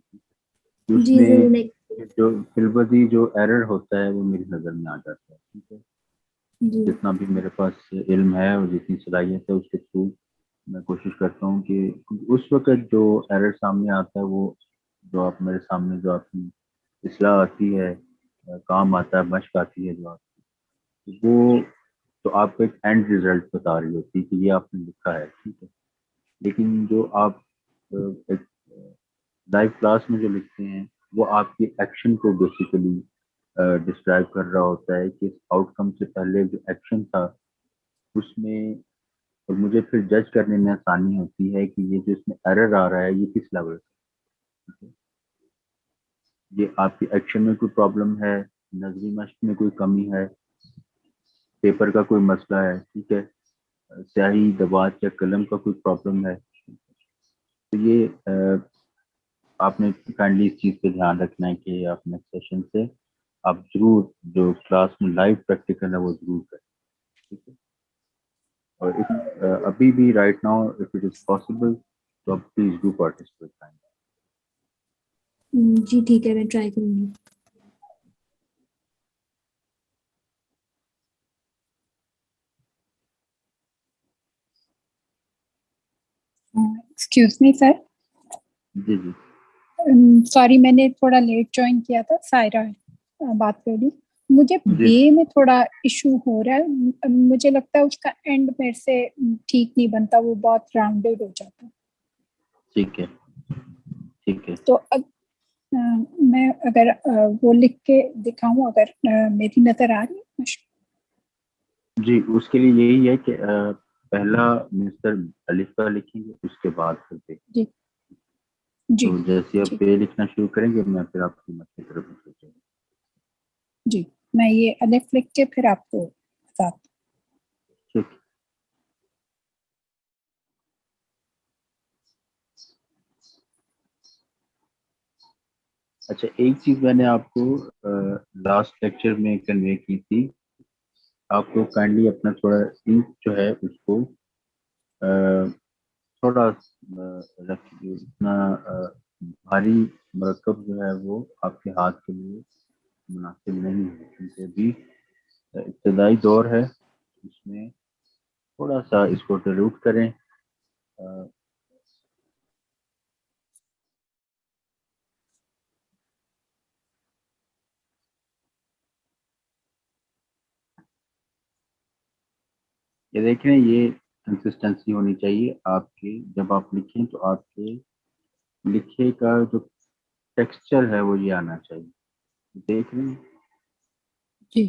اس جی میں ضرور نیکسٹ. جو فلبدی جو ایرر ہوتا ہے وہ میری نظر میں آ جاتا ہے. ٹھیک ہے، جی جتنا بھی میرے پاس علم ہے اور جتنی صلاحیت ہے اس کے تھرو میں کوشش کرتا ہوں کہ اس وقت جو ایرر سامنے آتا ہے وہ جو آپ میرے سامنے جو آپ کی اصلاح آتی ہے، کام آتا ہے، مشق آتی ہے جو آپ کی، وہ تو آپ کو ایک اینڈ ریزلٹ بتا رہی ہوتی ہے کہ یہ آپ نے لکھا ہے. ٹھیک ہے، لیکن جو آپ ایک لائیو کلاس میں جو لکھتے ہیں وہ آپ کی ایکشن کو بیسیکلی ڈسکرائب کر رہا ہوتا ہے کہ آؤٹ کم سے پہلے جو ایکشن تھا اس میں، اور مجھے پھر جج کرنے میں آسانی ہوتی ہے کہ یہ جو اس میں ایرر آ رہا ہے یہ کس لیول سے، یہ آپ کی ایکشن میں کوئی پرابلم ہے، نظری مشق میں کوئی کمی ہے، پیپر کا کوئی مسئلہ ہے. ٹھیک ہے، سیاہی دباعت یا قلم کا کوئی پرابلم ہے. تو یہ آپ نے کائنڈلی اس چیز پہ دھیان رکھنا ہے کہ آپ نیکسٹ سیشن سے آپ ضرور جو کلاس میں لائیو پریکٹیکل ہے وہ ضرور کریں. ٹھیک ہے، اور ابھی بھی right now if it is possible تو آپ پلیز ڈو پارٹیسپیٹ. جی ٹھیک ہے، میں ٹرائی کروں گی. ایکسکیوز می سر، جی جی سوری میں نے تھوڑا لیٹ جوائن کیا تھا. سائرہ بات کر رہی. مجھے جی بی اے میں تھوڑا ایشو ہو رہا ہے. مجھے لگتا ہے اس کا اینڈ میرے سے ٹھیک نہیں بنتا، وہ بہت راؤنڈیڈ ہو جاتا. ٹھیک ہے ٹھیک ہے. تو اب میں اگر وہ لکھ کے دکھاؤں، اگر میری نظر آ رہی ہے. جی اس کے لیے یہی ہے کہ پہلا مسٹر الف کا لکھیں گے، اس کے بعد پھر پہ. جی جی تو جیسے آپ ٹھیک. پہ لکھنا شروع کریں گے میں پھر آپ کی مت کی طرف سوچوں گا. جی میں یہ الف لکھ کے پھر آپ کو بتاتا. ٹھیک. اچھا ایک چیز میں نے آپ کو لاسٹ لیکچر میں کنوے کی تھی، آپ کو کائنڈلی اپنا تھوڑا انک جو ہے اس کو تھوڑا رکھیے. اتنا بھاری مرکب جو ہے وہ آپ کے ہاتھ کے لیے مناسب نہیں ہے کیونکہ ابھی ابتدائی دور ہے. اس میں تھوڑا سا اس کو ڈیلوٹ کریں. یہ دیکھیں یہ کنسسٹنسی ہونی چاہیے آپ کے، جب آپ لکھیں تو آپ کے لکھے کا جو ٹیکسچر ہے وہ یہ آنا چاہیے. دیکھ رہے ہیں جی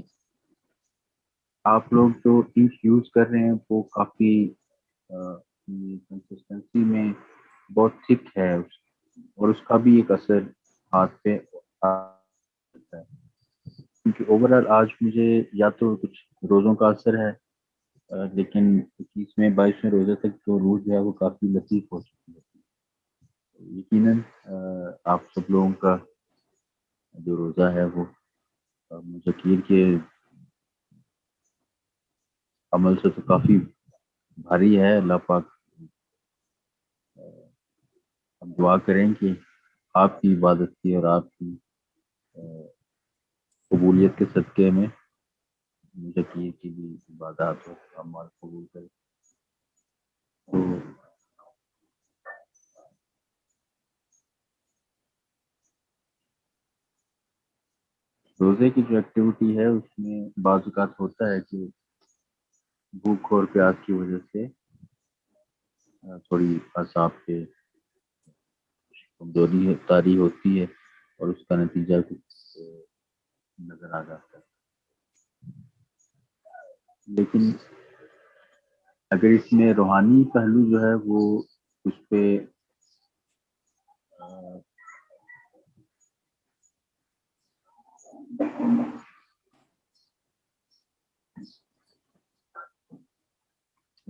آپ لوگ جو انک یوز کر رہے ہیں وہ کافی کنسسٹنسی میں بہت تھک ہے، اور اس کا بھی ایک اثر ہاتھ پہ آتا ہے. کیونکہ اوور آل آج مجھے یا تو کچھ روزوں کا اثر ہے، لیکن 21ویں 22ویں روزے تک جو روز جو ہے وہ کافی لطیف ہو چکی ہے. یقیناً آپ سب لوگوں کا جو روزہ ہے وہ مجھے کہ عمل سے تو کافی بھاری ہے. اللہ پاک ہم دعا کریں کہ آپ کی عبادت کی اور آپ کی قبولیت کے صدقے میں مجھے کی بھی عبادات ہو اعمال قبول کرے. تو روزے کی جو ایکٹیویٹی ہے اس میں بعض اوقات ہوتا ہے کہ بھوک اور پیاس کی وجہ سے تھوڑی اعصاب کے کمزوری طاری ہوتی ہے اور اس کا نتیجہ کچھ نظر آ جاتا ہے. لیکن اگر اس میں روحانی پہلو جو ہے وہ اس پہ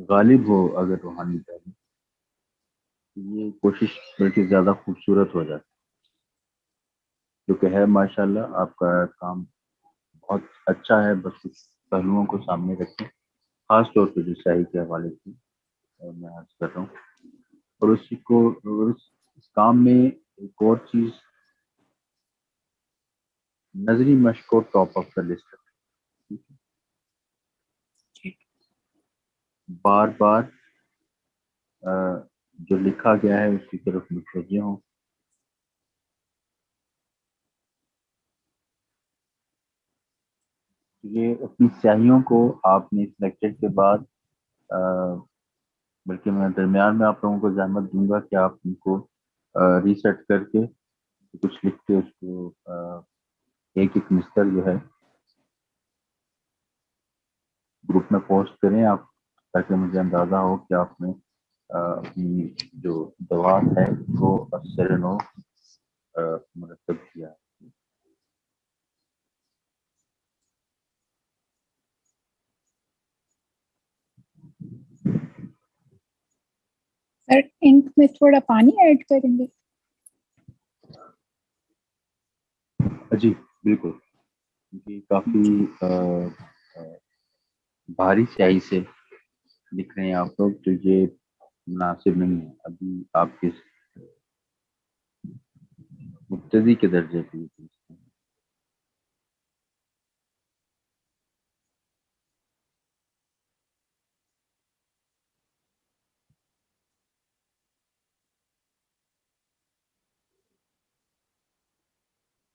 غالب ہو اگر روحانی تعلیم، یہ کوشش بلکہ زیادہ خوبصورت ہو جاتی، جو کہ ہے ماشاءاللہ آپ کا کام بہت اچھا ہے، بس کچھ پہلوؤں کو سامنے رکھیں، خاص طور پہ جو شاہی کے حوالے سے میں عرض کر رہا ہوں، اور اسی کو اور اس کام میں ایک اور چیز نظری مشق کو ٹاپ اپ کا لسٹ رکھیں، بار بار جو لکھا گیا ہے اس کی طرف متوجہ ہوں، یہ اپنی سیاحیوں کو آپ نے اس لیکچر کے بعد بلکہ میں درمیان میں آپ لوگوں کو زحمت دوں گا کہ آپ ان کو ریسرچ کر کے کچھ لکھ کے اس کو ایک ایک مستر جو ہے گروپ میں پوسٹ کریں آپ، تاکہ مجھے اندازہ ہو کہ آپ نے اپنی جو دوا ہے وہ اثر نو مرتب کیا۔ سر انک میں تھوڑا پانی ایڈ کریں گے؟ جی بالکل، کیونکہ کافی بھاری سیاہی سے لکھ رہے ہیں آپ لوگ، تو یہ مناسب نہیں ہے ابھی آپ کے مبتدی کے درجے کے لیے۔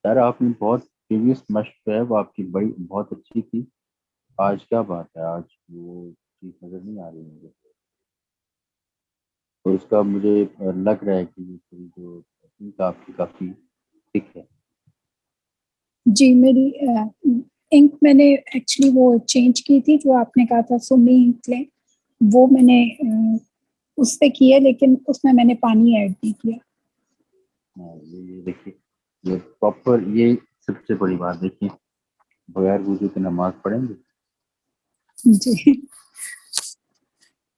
سر آپ نے بہت پریویس مشق ہے وہ آپ کی بڑی بہت اچھی تھی، آج کیا بات ہے، آج وہ چیز نظر نہیں آ رہی مجھے، اور اس کا مجھے لگ رہا ہے کہ یہ تھوڑی جو آپ کی کافی ٹھیک ہے۔ جی میری انک میں نے ایکچولی وہ چینج کی تھی، جو آپ نے کہا تھا سمی انک لیں، وہ میں نے اس سے کی ہے، لیکن اس میں نے پانی ایڈ نہیں کیا۔ یہ دیکھیے، یہ پراپر، یہ سب سے بڑی بات، دیکھیے بغیر وضو کے نماز پڑھیں گے؟ جی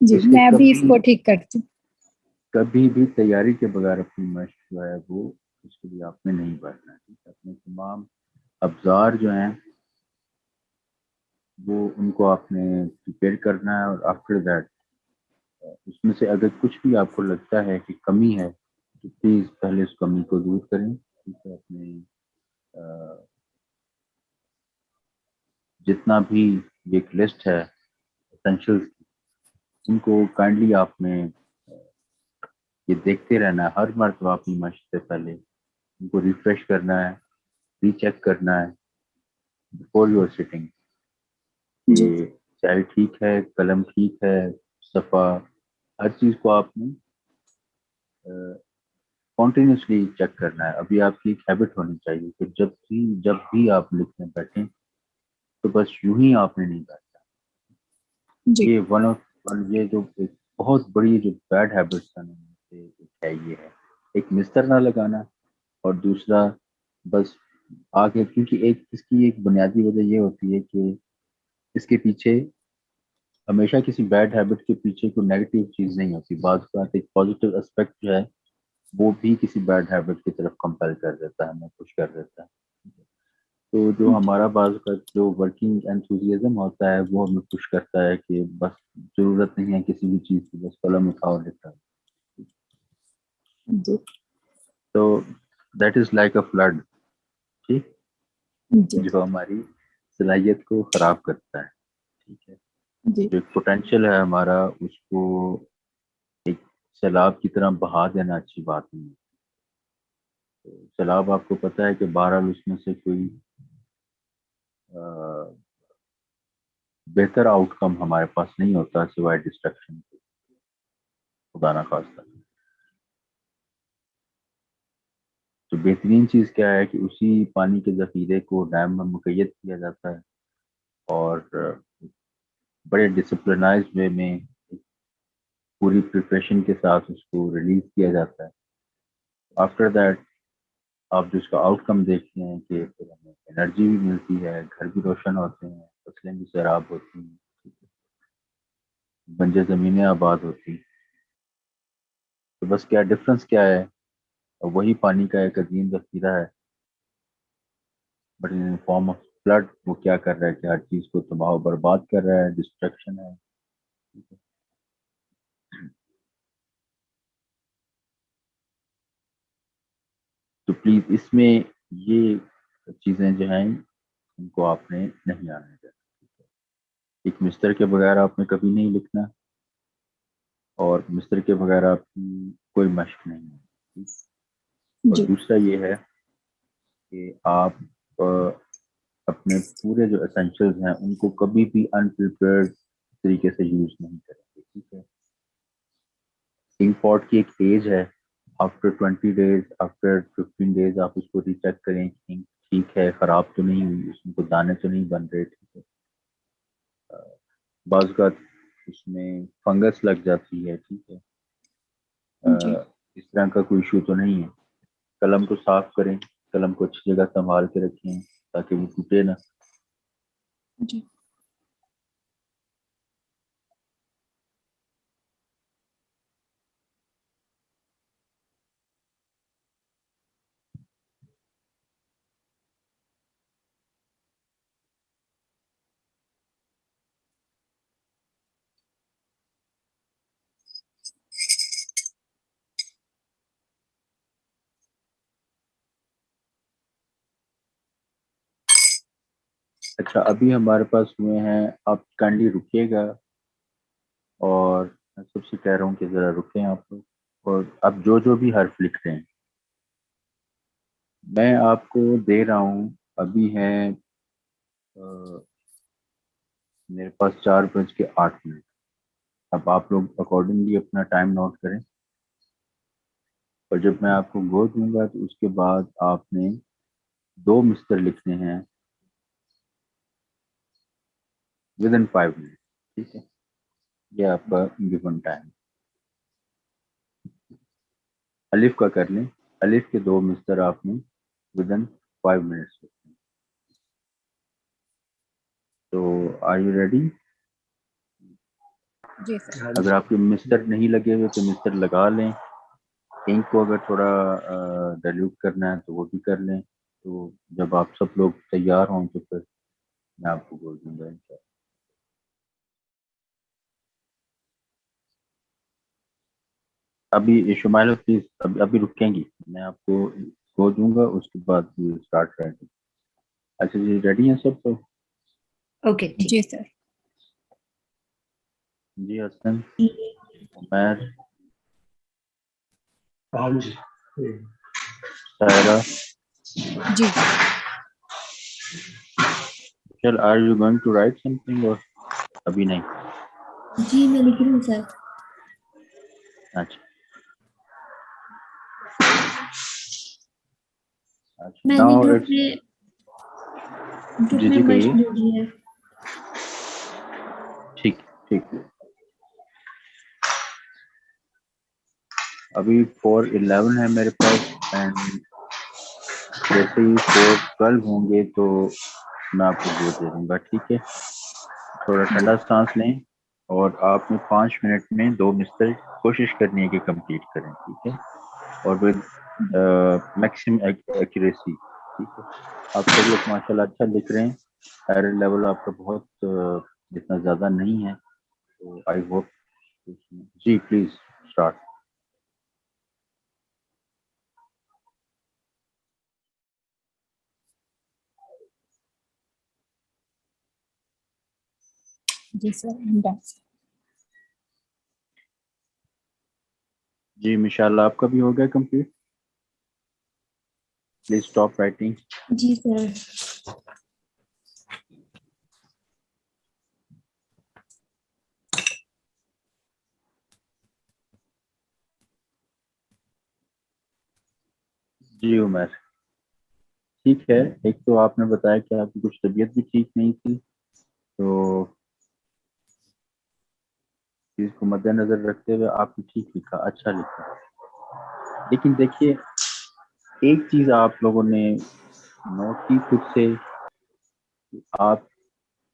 جی اس کو میں ابھی اس کو ٹھیک کرتی ہوں۔ کبھی بھی تیاری کے بغیر اپنی مشق جو ہے وہ اس کے لیے آپ نے نہیں پڑھنا ہے، اپنے تمام ابزار جو ہیں وہ ان کو آپ نے پریپیئر کرنا ہے، اور آفٹر دیٹ اس میں سے اگر کچھ بھی آپ کو لگتا ہے کہ کمی ہے تو پلیز پہلے اس کمی کو دور کریں، کیونکہ اپنے جتنا بھی ایک لسٹ ہے اسینشلس کی، ان کو کائنڈلی آپ نے یہ دیکھتے رہنا ہے، ہر مرتبہ اپنی مشق سے پہلے ان کو ریفریش کرنا ہے، ری چیک کرنا ہے بفور یور سٹنگ، جی کہ چائے ٹھیک ہے، قلم ٹھیک ہے، صفحہ، ہر چیز کو آپ نے کنٹینیوسلی چیک کرنا ہے۔ ابھی آپ کی ایک ہیبٹ ہونی چاہیے کہ جب بھی آپ لکھنے بیٹھیں تو بس یوں ہی آپ نے نہیں بیٹھنا۔ جی یہ یہ جو ایک بہت بڑی جو بیڈ ہیبٹس ہیں ان میں سے ایک ہے، یہ ہے ایک مستر نہ لگانا، اور دوسرا بس آگے، کیونکہ اس کی ایک بنیادی وجہ یہ ہوتی ہے کہ اس کے پیچھے ہمیشہ کسی بیڈ ہیبٹ کے پیچھے کوئی نیگیٹو چیز نہیں ہوتی، بعض اوقات ایک پازیٹیو اسپیکٹ جو ہے وہ بھی کسی بیڈ ہیبٹ کی طرف کمپیل کر دیتا ہے، ہمیں پش کر دیتا ہے۔ تو جو ہمارا بعض کا جو ورکنگ انتھوزیازم ہوتا ہے وہ ہمیں پش کرتا ہے کہ بس ضرورت نہیں ہے کسی بھی چیز کی، بس قلم اٹھاؤ لکھا۔ جی تو that is like a flood, ٹھیک، جی جو ہماری صلاحیت کو خراب کرتا ہے، ٹھیک ہے، جی جو پوٹینشیل ہے ہمارا اس کو ایک سیلاب کی طرح بہا دینا اچھی بات نہیں ہے۔ سیلاب آپ کو پتہ ہے کہ بہرحال اس میں سے کوئی بہتر آؤٹ کم ہمارے پاس نہیں ہوتا سوائے ڈسٹرکشن کے، خدا نہ خواستہ۔ تو بہترین چیز کیا ہے کہ اسی پانی کے ذخیرے کو ڈیم میں مقید کیا جاتا ہے، اور بڑے ڈسپلنائز وے میں پوری پریپریشن کے ساتھ اس کو ریلیز کیا جاتا ہے۔ آفٹر دیٹ آپ جو اس کا آؤٹ کم دیکھتے ہیں کہ پھر ہمیں انرجی بھی ملتی ہے، گھر بھی روشن ہوتے ہیں، فصلیں بھی سیراب ہوتی ہیں، بنجر زمینیں آباد ہوتی ہیں. تو بس کیا ڈفرنس کیا ہے، وہی پانی کا ایک عظیم ذخیرہ ہے، but in form of flood وہ کیا کر رہا ہے کہ ہر چیز کو تباہ و برباد کر رہا ہے، ڈسٹرکشن ہے. تو پلیز اس میں یہ چیزیں جو ہیں ان کو آپ نے نہیں آنے دینا. ایک مستر کے بغیر آپ نے کبھی نہیں لکھنا، اور مستر کے بغیر آپ کی کوئی مشق نہیں ہے. اور جی دوسرا یہ ہے کہ آپ اپنے پورے جو اسینشلز ہیں ان کو کبھی بھی انپریپیئرڈ طریقے سے یوز نہیں کریں گے. ٹھیک ہے، انک پاٹ کی ایک ایج ہے، آفٹر 20 days آفٹر 15 days آپ اس کو ری چیک کریں کہ انک ٹھیک ہے، خراب تو نہیں ہوئی، اس میں کوئی دانے تو نہیں بن رہے. ٹھیک ہے، بعض اوقات اس میں فنگس لگ جاتی ہے. ٹھیک ہے، جی اس طرح کا کوئی ایشو تو نہیں ہے. قلم کو صاف کریں، قلم کو اچھی جگہ سنبھال کے رکھیں تاکہ وہ ٹوٹے نہ. جی اچھا، ابھی ہمارے پاس ہوئے ہیں، آپ کائنڈلی رکیے گا، اور میں سب سے کہہ رہا ہوں کہ ذرا رکیں آپ لوگ، اور اب جو جو بھی حرف لکھ رہے ہیں میں آپ کو دے رہا ہوں. ابھی ہے میرے پاس 4:08. اب آپ لوگ اکارڈنگلی اپنا ٹائم نوٹ کریں، اور جب میں آپ کو گو دوں گا تو اس کے بعد آپ نے 2 مستر لکھنے ہیں within 5 minutes. ٹھیک ہے، یہ آپ کا گیون ٹائم. الف کا کر لیں، الف کے 2 مستر آپ نے within 5 minutes لکھنے ہیں. تو آر یو ریڈی؟ جی سر. اگر آپ کے مستر نہیں لگے ہوئے تو مستر لگا لیں. انک کو اگر تھوڑا ڈائلیوٹ کرنا ہے تو وہ بھی کر لیں. تو جب آپ سب لوگ تیار ہوں تو پھر میں آپ کو بول دوں گا انشاءاللہ. ابھی شمائل پلیز ابھی رکیں گی، میں آپ کو بول دوں گا اس کے بعد اسٹارٹ کریں گے. اچھا جی، ریڈی ہیں سب تو؟ اوکے ٹھیک. جی سر. جی حسن، عمیر، سائرہ، جی چل are you going to write something اور ابھی نہیں؟ جی میں لکھ رہی ہوں سر. اچھا اچھا، میں نے ناؤ گروپ اٹس. میں جی جی مشق کہیے. بھیجی ہے. ٹھیک ٹھیک. ابھی 4:11 ہے میرے پاس، اینڈ جیسے ہی 4:12 ہوں گے تو میں آپ کو وہ دے دوں گا. ٹھیک ہے، تھوڑا ٹھنڈا سانس لیں، اور آپ نے 5 منٹ میں 2 مستر کوشش کرنی ہے کہ کمپلیٹ کریں. ٹھیک ہے، اور ود میکسیمم ایکوریسی. ٹھیک ہے، آپ سب لوگ ماشاء اللہ اچھا لکھ رہے ہیں. ایرر لیول آپ کا بہت اتنا زیادہ نہیں ہے، تو آئی ہوپ. جی پلیز اسٹارٹ. جی سر. ڈن. جی انشاءاللہ آپ کا بھی ہو گیا کمپلیٹ. Please stop writing. جی سر. جی عمر، ٹھیک ہے. ایک تو آپ نے بتایا کہ آپ کی کچھ طبیعت بھی ٹھیک نہیں تھی، تو چیز کو مد نظر رکھتے ہوئے آپ نے ٹھیک لکھا، اچھا لکھا. لیکن دیکھیے ایک چیز آپ لوگوں نے نوٹ کی خود سے، آپ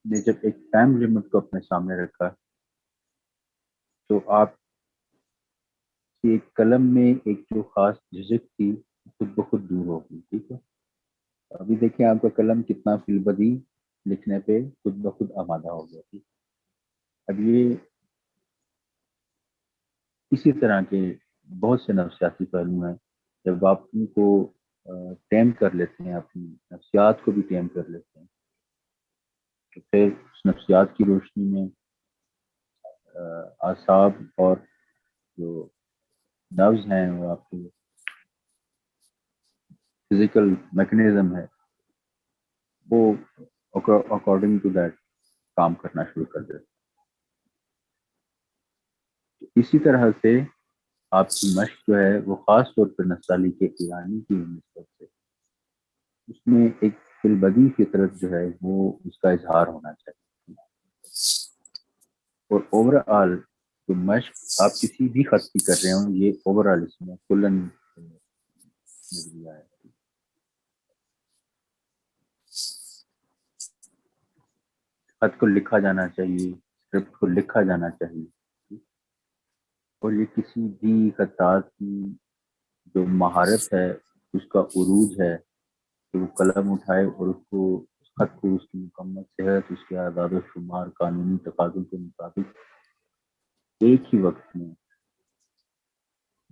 نے جب ایک ٹائم لمٹ کو اپنے سامنے رکھا تو آپ کی ایک قلم میں ایک جو خاص جھجک تھی خود بخود دور ہو گئی. ٹھیک ہے، ابھی دیکھیں آپ کا قلم کتنا فی البدی لکھنے پہ خود بخود آمادہ ہو گیا. ٹھیک، اب یہ اسی طرح کے بہت سے نفسیاتی پہلو ہیں. جب آپ ان کو ٹیم کر لیتے ہیں، اپنی نفسیات کو بھی ٹیم کر لیتے ہیں، تو پھر اس نفسیات کی روشنی میں اعصاب اور جو نروز ہیں وہ آپ کے فزیکل میکنزم ہے وہ اکارڈنگ ٹو دیٹ کام کرنا شروع کر دیتے ہیں. اسی طرح سے آپ کی مشق جو ہے وہ خاص طور پر نستعلیق کے ایرانی کی نسبت سے اس میں ایک فی البدی فطرت جو ہے وہ اس کا اظہار ہونا چاہیے. اور اوور آل جو مشق آپ کسی بھی خط کی کر رہے ہوں، یہ اوور آل اس میں کلن نظریہ ہے. خط کو لکھا جانا چاہیے، اسکرپٹ کو لکھا جانا چاہیے، اور یہ کسی بھی خطاط کی جو مہارت ہے اس کا عروج ہے کہ وہ قلم اٹھائے اور اس کو اس خط کو اس کی مکمل صحت، اس کے اعداد و شمار، قانونی تقاضوں کے مطابق ایک ہی وقت میں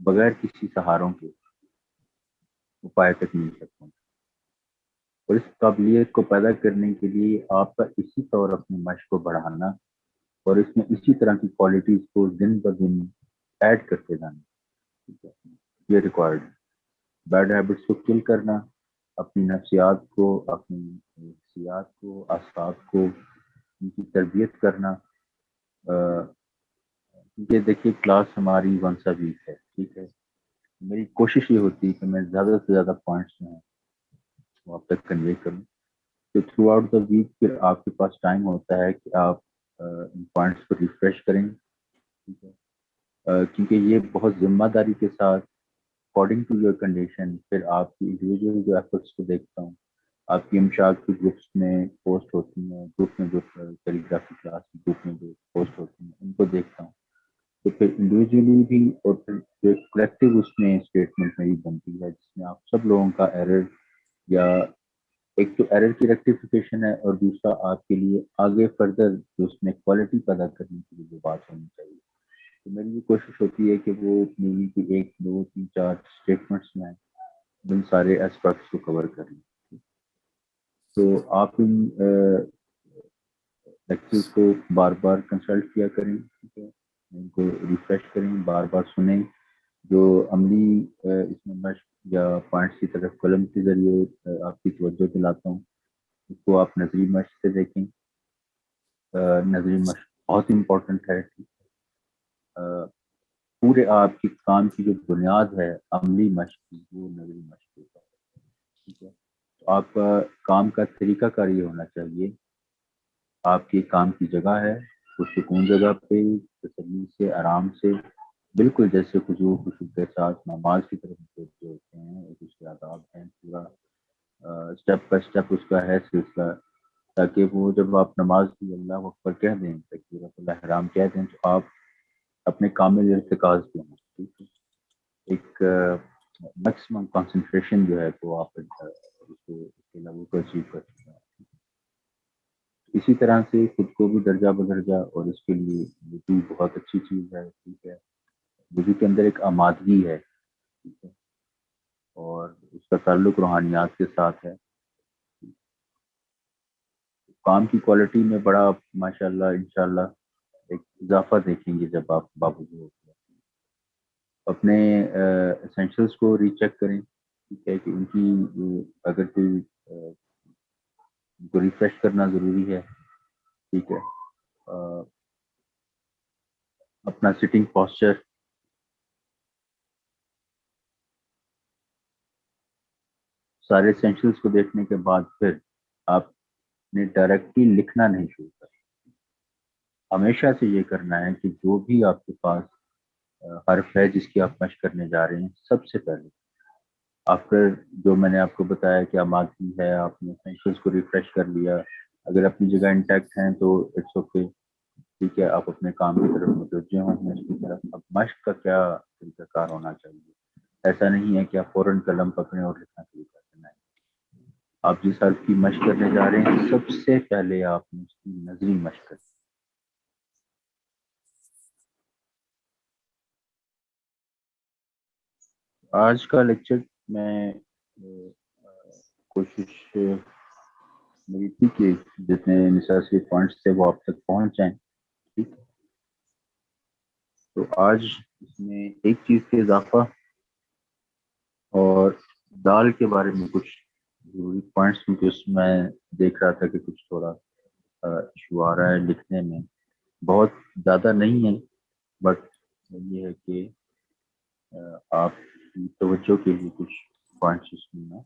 بغیر کسی سہاروں کے وہ پائے تک مل سکتے ہیں. اور اس قابلیت کو پیدا کرنے کے لیے آپ کا اسی طور اپنی مشق کو بڑھانا اور اس میں اسی طرح کی کوالٹیز کو دن بدن ایڈ کرتے جانا. ٹھیک ہے، یہ ریکوائرڈ ہے. بیڈ ہیبٹس کو کل کرنا، اپنی نفسیات کو، اپنی حسیات کو، اعصاب کو ان کی تربیت کرنا. کیونکہ دیکھیے کلاس ہماری ونس اے ویک ہے. ٹھیک ہے، میری کوشش یہ ہوتی ہے کہ میں زیادہ سے زیادہ پوائنٹس جو ہیں وہ آپ تک کنوے کروں. تو تھرو آؤٹ دا ویک پھر آپ کے پاس ٹائم ہوتا ہے کہ آپ ان پوائنٹس کو ریفریش کریں. ٹھیک ہے، کیونکہ یہ بہت ذمہ داری کے ساتھ اکارڈنگ ٹو یور کنڈیشن پھر آپ کی انڈیویجول جو ایفرٹس کو دیکھتا ہوں. آپ کی امشاق کی گروپس میں پوسٹ ہوتی ہیں، گروپ میں جو کیلی گرافی کلاس کی گروپ میں جو پوسٹ ہوتی ہیں ان کو دیکھتا ہوں. تو پھر انڈیویجولی بھی اور پھر جو کلیکٹیو اس میں اسٹیٹمنٹ میری بنتی ہے جس میں آپ سب لوگوں کا ایرر، یا ایک تو ایرر کی ریکٹیفیکیشن ہے اور دوسرا آپ کے لیے آگے فردر جو اس میں کوالٹی پیدا کرنے کے لیے جو بات ہونی چاہیے. تو میری یہ کوشش ہوتی ہے کہ وہ مووی کی 1 2 3 4 اسٹیٹمنٹس میں ان سارے اسپیکٹس کو کور کر لیں. تو آپ ان لیکچرز کو بار بار کنسلٹ کیا کریں. ٹھیک ہے، ان کو ریفریش کریں، بار بار سنیں. جو عملی اس میں مشق یا پوائنٹس کی طرف قلم کے ذریعے آپ کی توجہ دلاتا ہوں اس کو آپ نظری مشق سے دیکھیں. نظری مشق بہت امپورٹنٹ ہے. پورے آپ کی کام کی جو بنیاد ہے عملی مشق کی وہ نظری مشق ہوتا ہے. ٹھیک ہے، تو آپ کا کام کا طریقہ کار یہ ہونا چاہیے، آپ کی کام کی جگہ ہے سکون جگہ پہ تسلی سے، آرام سے، بالکل جیسے خضوع خشوع کے ساتھ نماز کی طرف متوجہ ہوتے ہیں. ایک اس کے آداب ہیں، پورا اسٹیپ بائی اسٹیپ اس کا ہے سلسلہ، تاکہ وہ جب آپ نماز کی اللہ اکبر کہہ دیں، تکبیرۃ الاحرام کہہ دیں تو آپ اپنے کامل ارتکاز پہ ہوں. ٹھیک ہے، ایک میکسیمم کنسنٹریشن جو ہے وہ آپ اس کے لیول کو اچیو کر سکتے ہیں. اسی طرح سے خود کو بھی درجہ بدرجہ، اور اس کے لیے وضو بہت اچھی چیز ہے. ٹھیک ہے، وضو کے اندر ایک آمادگی ہے. ٹھیک ہے، اور اس کا تعلق روحانیات کے ساتھ ہے. کام کی کوالٹی میں بڑا ماشاءاللہ انشاءاللہ ایک اضافہ دیکھیں گے جب آپ باوجود ہوتے ہیں. اپنے اسینشلس کو ری چیک کریں. ٹھیک ہے، کہ ان کی اگر کوئی ان کو ریفریش کرنا ضروری ہے. ٹھیک ہے، اپنا سٹنگ پاسچر، سارے اسینشلس کو دیکھنے کے بعد پھر آپ نے ڈائریکٹلی لکھنا نہیں شروع کرنا. ہمیشہ سے یہ کرنا ہے کہ جو بھی آپ کے پاس حرف ہے جس کی آپ مشق کرنے جا رہے ہیں، سب سے پہلے آفٹر جو میں نے آپ کو بتایا کہ آمادگی ہے، آپ نے سینشنس کو ریفریش کر لیا، اگر اپنی جگہ انٹیکٹ ہیں تو اٹس اوکے، ٹھیک ہے، آپ اپنے کام کی طرف متوجہ ہوں اس کی طرف۔ اب مشق کا کیا طریقہ کار ہونا چاہیے؟ ایسا نہیں ہے کہ آپ فوراً قلم پکڑیں اور لکھنا شروع کر دیں۔ آپ جس حرف کی مشق کرنے جا رہے ہیں سب سے پہلے آپ نے اس کی نظری مشق کریں۔ آج کا لیکچر میں کوشش میری تھی کہ جتنے نصاصی پوائنٹس تھے وہ آپ تک پہنچ جائیں، ٹھیک ہے۔ تو آج اس میں ایک چیز کے اضافہ اور دال کے بارے میں کچھ ضروری پوائنٹس، کیونکہ اس میں دیکھ رہا تھا کہ کچھ تھوڑا ایشو آ رہا ہے لکھنے میں، بہت زیادہ نہیں ہے، بٹ یہ ہے کہ آپ کی توجہ کے لیے کچھ پوائنٹس اس میں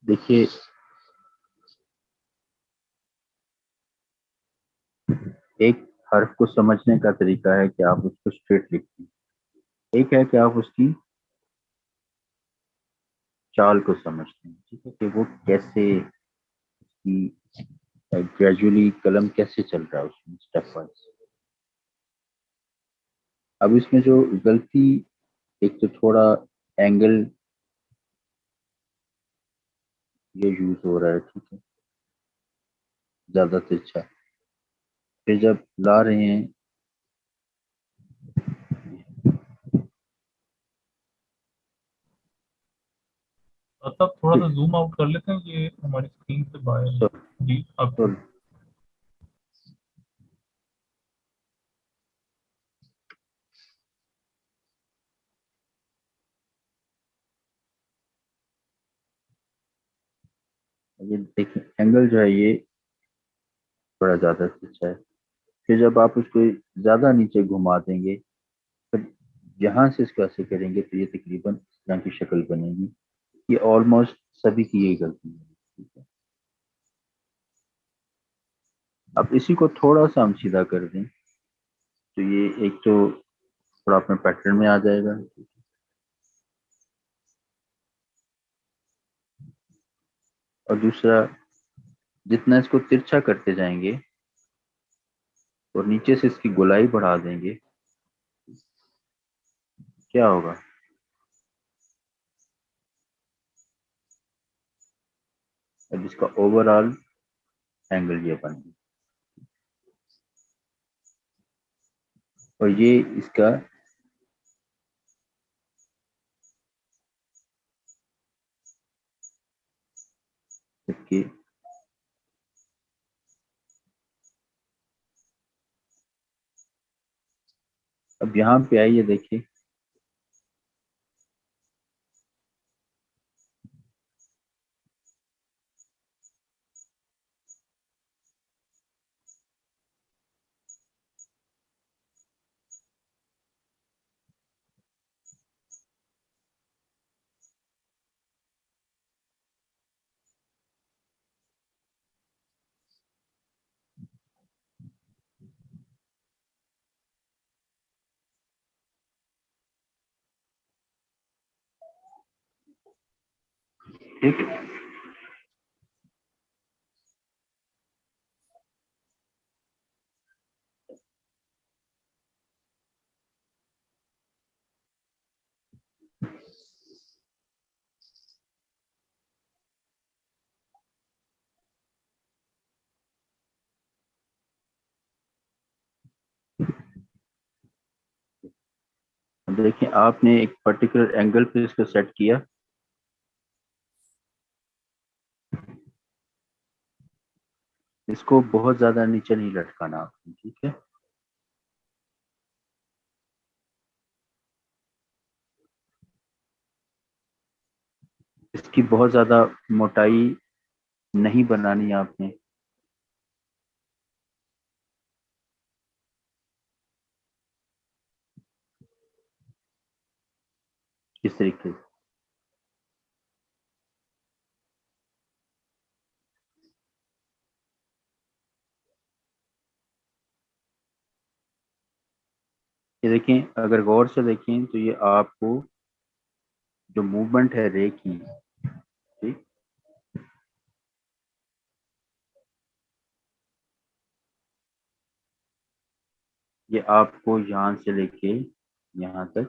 دیکھیے۔ ایک حرف کو سمجھنے کا طریقہ ہے کہ آپ اس کو اسٹریٹ لکھیں، ایک ہے کہ آپ اس کی چال کو سمجھتے ہیں، ٹھیک ہے، کہ وہ کیسے اس کی گریجولی قلم کیسے چل رہا ہے اس میں اسٹیپ وائز۔ اب اس میں جو غلطی، ایک تو تھوڑا اینگل یہ یوز ہو رہا ہے، ٹھیک ہے، زیادہ ترچھا، پھر جب لا رہے ہیں آپ تھوڑا سا زوم آؤٹ کر لیتے ہیں، یہ ہماری اسکرین سے باہر ہے۔ جی اب یہ دیکھیں اینگل جو ہے یہ بڑا زیادہ اچھا ہے، پھر جب آپ اس کو زیادہ نیچے گھما دیں گے، پھر یہاں سے اس کو ایسے کریں گے تو یہ تقریباً اس طرح کی شکل بنے گی۔ یہ آلموسٹ سبھی کی یہی غلطی ہے، ٹھیک ہے۔ اب اسی کو تھوڑا سا ہم سیدھا کر دیں تو یہ ایک تو تھوڑا اپنے پیٹرن میں آ جائے گا، اور دوسرا جتنا اس کو ترچھا کرتے جائیں گے اور نیچے سے اس کی گولائی بڑھا دیں گے، کیا ہوگا؟ اب اس کا اوور آل اینگل یہ بن گیا، اور یہ اس کا کہ اب یہاں پہ آئیے دیکھیے، ٹھیک ہے۔ دیکھیں آپ نے ایک پرٹیکولر اینگل پہ اس کو سیٹ کیا، اس کو بہت زیادہ نیچے نہیں لٹکانا آپ نے، ٹھیک ہے۔ اس کی بہت زیادہ موٹائی نہیں بنانی آپ نے، اس طریقے سے دیکھیں اگر غور سے دیکھیں تو یہ آپ کو جو موومنٹ ہے رے کی، ٹھیک، یہ آپ کو یہاں سے لے کے یہاں تک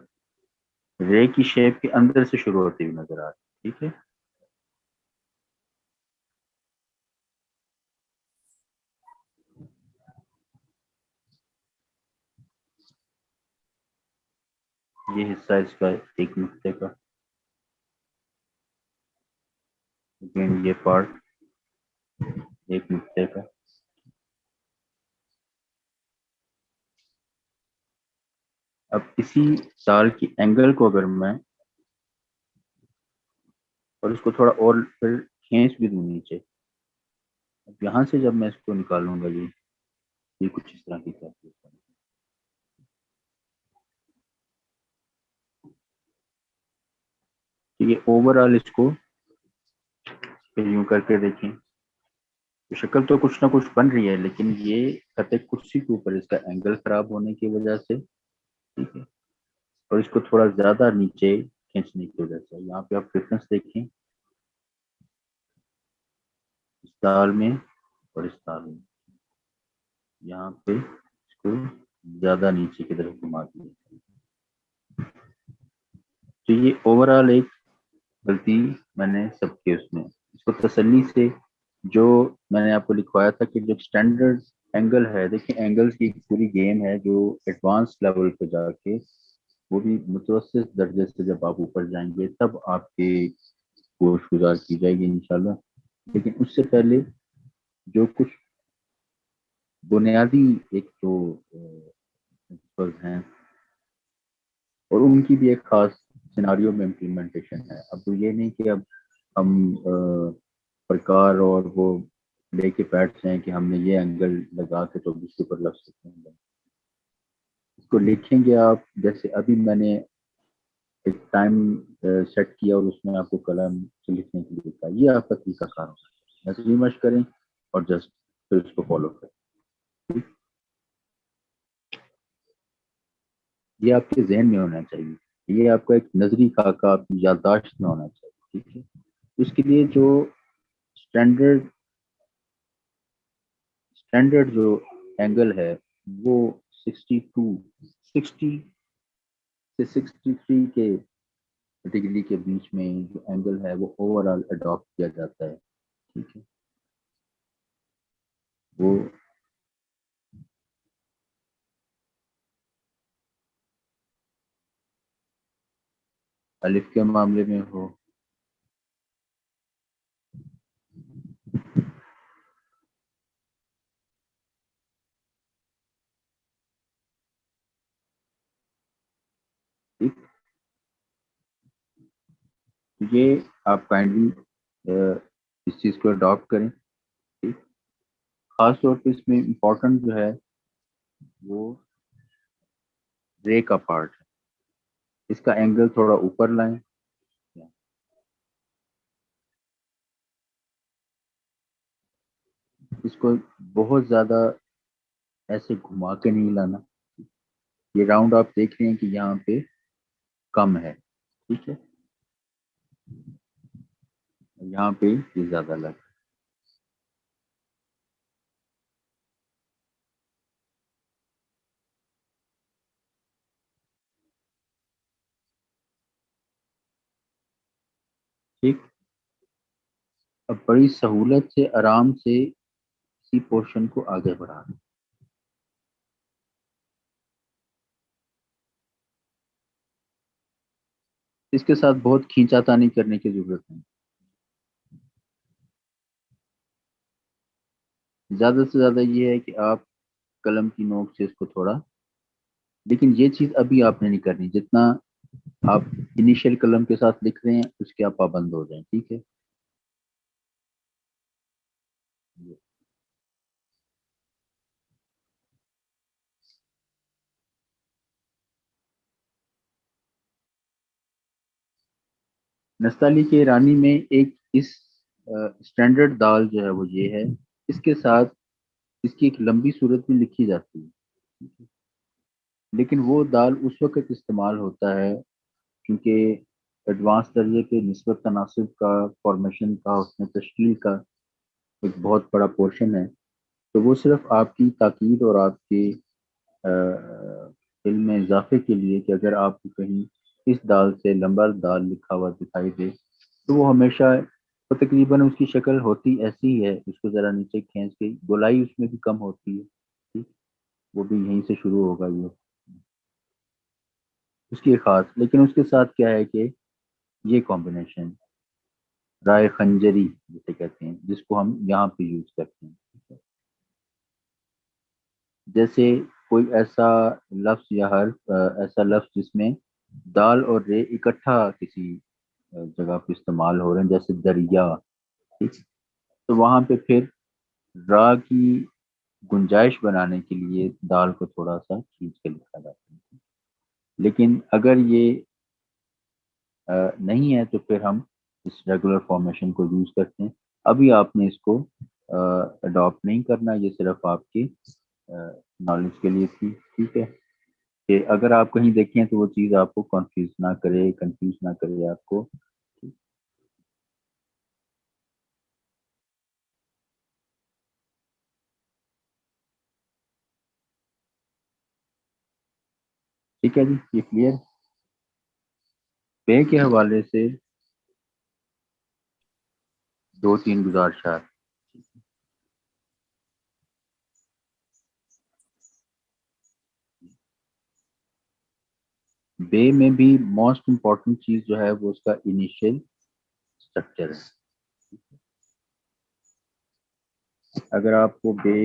رے کی شیپ کے اندر سے شروع ہوتی ہوئی نظر آ رہی ہے، ٹھیک ہے. یہ حصہ اس کا ایک نقطے کا، یہ پارٹ ایک نقطے کا. اب اسی تال کی اینگل کو اگر میں اور اس کو تھوڑا اور پھر کھینچ بھی دوں نیچے، اب یہاں سے جب میں اس کو نکالوں گا یہ کچھ اس طرح کی چیز. یہ اوور آل اس کو یوں کر کے دیکھیں، شکل تو کچھ نہ کچھ بن رہی ہے، لیکن یہ خط کرسی کے اوپر اس کا اینگل خراب ہونے کی وجہ سے، ٹھیک ہے، اور اس کو تھوڑا زیادہ نیچے کھینچنے کی وجہ سے. یہاں پہ آپ ڈفرینس دیکھیں اس تال میں اور اس تال میں، یہاں پہ اس کو زیادہ نیچے کی طرف گھما دیا. تو یہ اوور آل ایک غلطی میں نے سب کے اس میں اس کو تسلی سے جو میں نے آپ کو لکھوایا تھا کہ جو اسٹینڈرڈ اینگل ہے، دیکھیں اینگلز کی پوری گیم ہے جو ایڈوانس لیول پہ جا کے وہ بھی متوسط درجے سے جب آپ اوپر جائیں گے تب آپ کی کوشش گزار کی جائے گی انشاءاللہ. لیکن اس سے پہلے جو کچھ بنیادی ایک تو پرنسپلز ہیں اور ان کی بھی ایک خاص سیناریو میں امپلیمنٹیشن ہے. اب تو یہ نہیں کہ اب ہم پرکار اور وہ لے کے بیٹھ جائیں کہ ہم نے یہ اینگل لگا کے تو اس کے اوپر لگ سکتے ہیں. اس کو لکھیں گے آپ جیسے ابھی میں نے ایک ٹائم سیٹ کیا اور اس میں آپ کو قلم سے لکھنے کے لیے کہا، یہ آپ کا طریقہ کار ہوگا. ایسے مشق کریں اور جسٹ پھر اس کو فالو کریں. یہ آپ کے ذہن میں ہونا چاہیے، یہ آپ کا ایک نظری خاکہ آپ کی یادداشت میں ہونا چاہیے، ٹھیک ہے. اس کے لیے جو اسٹینڈرڈ جو اینگل ہے وہ 60 سے 63 کے ڈگری کے بیچ میں جو اینگل ہے وہ اوور آل اڈاپٹ کیا جاتا ہے، ٹھیک ہے. وہ الف کے معاملے میں ہو، ٹھیک. یہ آپ کائنڈلی اس چیز کو اڈاپٹ کریں، ٹھیک. خاص طور پہ اس میں امپورٹنٹ جو ہے وہ رے کا پارٹ ہے، اس کا اینگل تھوڑا اوپر لائیں. اس کو بہت زیادہ ایسے گھما کے نہیں لانا. یہ راؤنڈ آپ دیکھ رہے ہیں کہ یہاں پہ کم ہے، ٹھیک ہے، یہاں پہ یہ زیادہ لگ. ٹھیک. اب بڑی سہولت سے آرام سے اسی پورشن کو آگے بڑھا دیں. اس کے ساتھ بہت کھینچا تانی کرنے کی ضرورت نہیں، زیادہ سے زیادہ یہ ہے کہ آپ قلم کی نوک سے اس کو تھوڑا، لیکن یہ چیز ابھی آپ نے نہیں کرنی. جتنا آپ انیشیل قلم کے ساتھ لکھ رہے ہیں اس کے آپ پابند ہو جائیں، ٹھیک ہے. نستعلی کے ایرانی میں ایک اس اسٹینڈرڈ دال جو ہے وہ یہ ہے، اس کے ساتھ اس کی ایک لمبی صورت بھی لکھی جاتی ہے. لیکن وہ دال اس وقت استعمال ہوتا ہے کیونکہ ایڈوانس درجے کے نسبت تناسب کا، فارمیشن کا، اس میں تشکیل کا ایک بہت بڑا پورشن ہے، تو وہ صرف آپ کی تاکید اور آپ کے علم میں اضافے کے لیے کہ اگر آپ کو کہیں اس دال سے لمبا دال لکھا ہوا دکھائی دے تو وہ ہمیشہ، وہ تقریباً اس کی شکل ہوتی ایسی ہی ہے، اس کو ذرا نیچے کھینچ کے گولائی اس میں بھی کم ہوتی ہے، ٹھیک، وہ بھی یہیں سے شروع ہوگا یہ اس کی خاص، لیکن اس کے ساتھ کیا ہے کہ یہ کمبینیشن رائے خنجری جسے کہتے ہیں، جس کو ہم یہاں پہ یوز کرتے ہیں، جیسے کوئی ایسا لفظ یا حرف، ایسا لفظ جس میں دال اور رے اکٹھا کسی جگہ پہ استعمال ہو رہے ہیں، جیسے دریا، ٹھیک، تو وہاں پہ پھر را کی گنجائش بنانے کے لیے دال کو تھوڑا سا کھینچ کے لکھا جاتا ہے، لیکن اگر یہ نہیں ہے تو پھر ہم اس ریگولر فارمیشن کو یوز کرتے ہیں۔ ابھی آپ نے اس کو اڈاپٹ نہیں کرنا، یہ صرف آپ کی نالج کے لیے تھی، ٹھیک ہے، کہ اگر آپ کہیں دیکھیں تو وہ چیز آپ کو کنفیوز نہ کرے آپ کو۔ ٹھیک ہے جی، یہ کلیئر؟ پے کے حوالے سے 2-3 گزارشات۔ بے میں بھی موسٹ امپورٹنٹ چیز جو ہے وہ اس کا انیشیل اسٹرکچر ہے۔ اگر آپ کو بے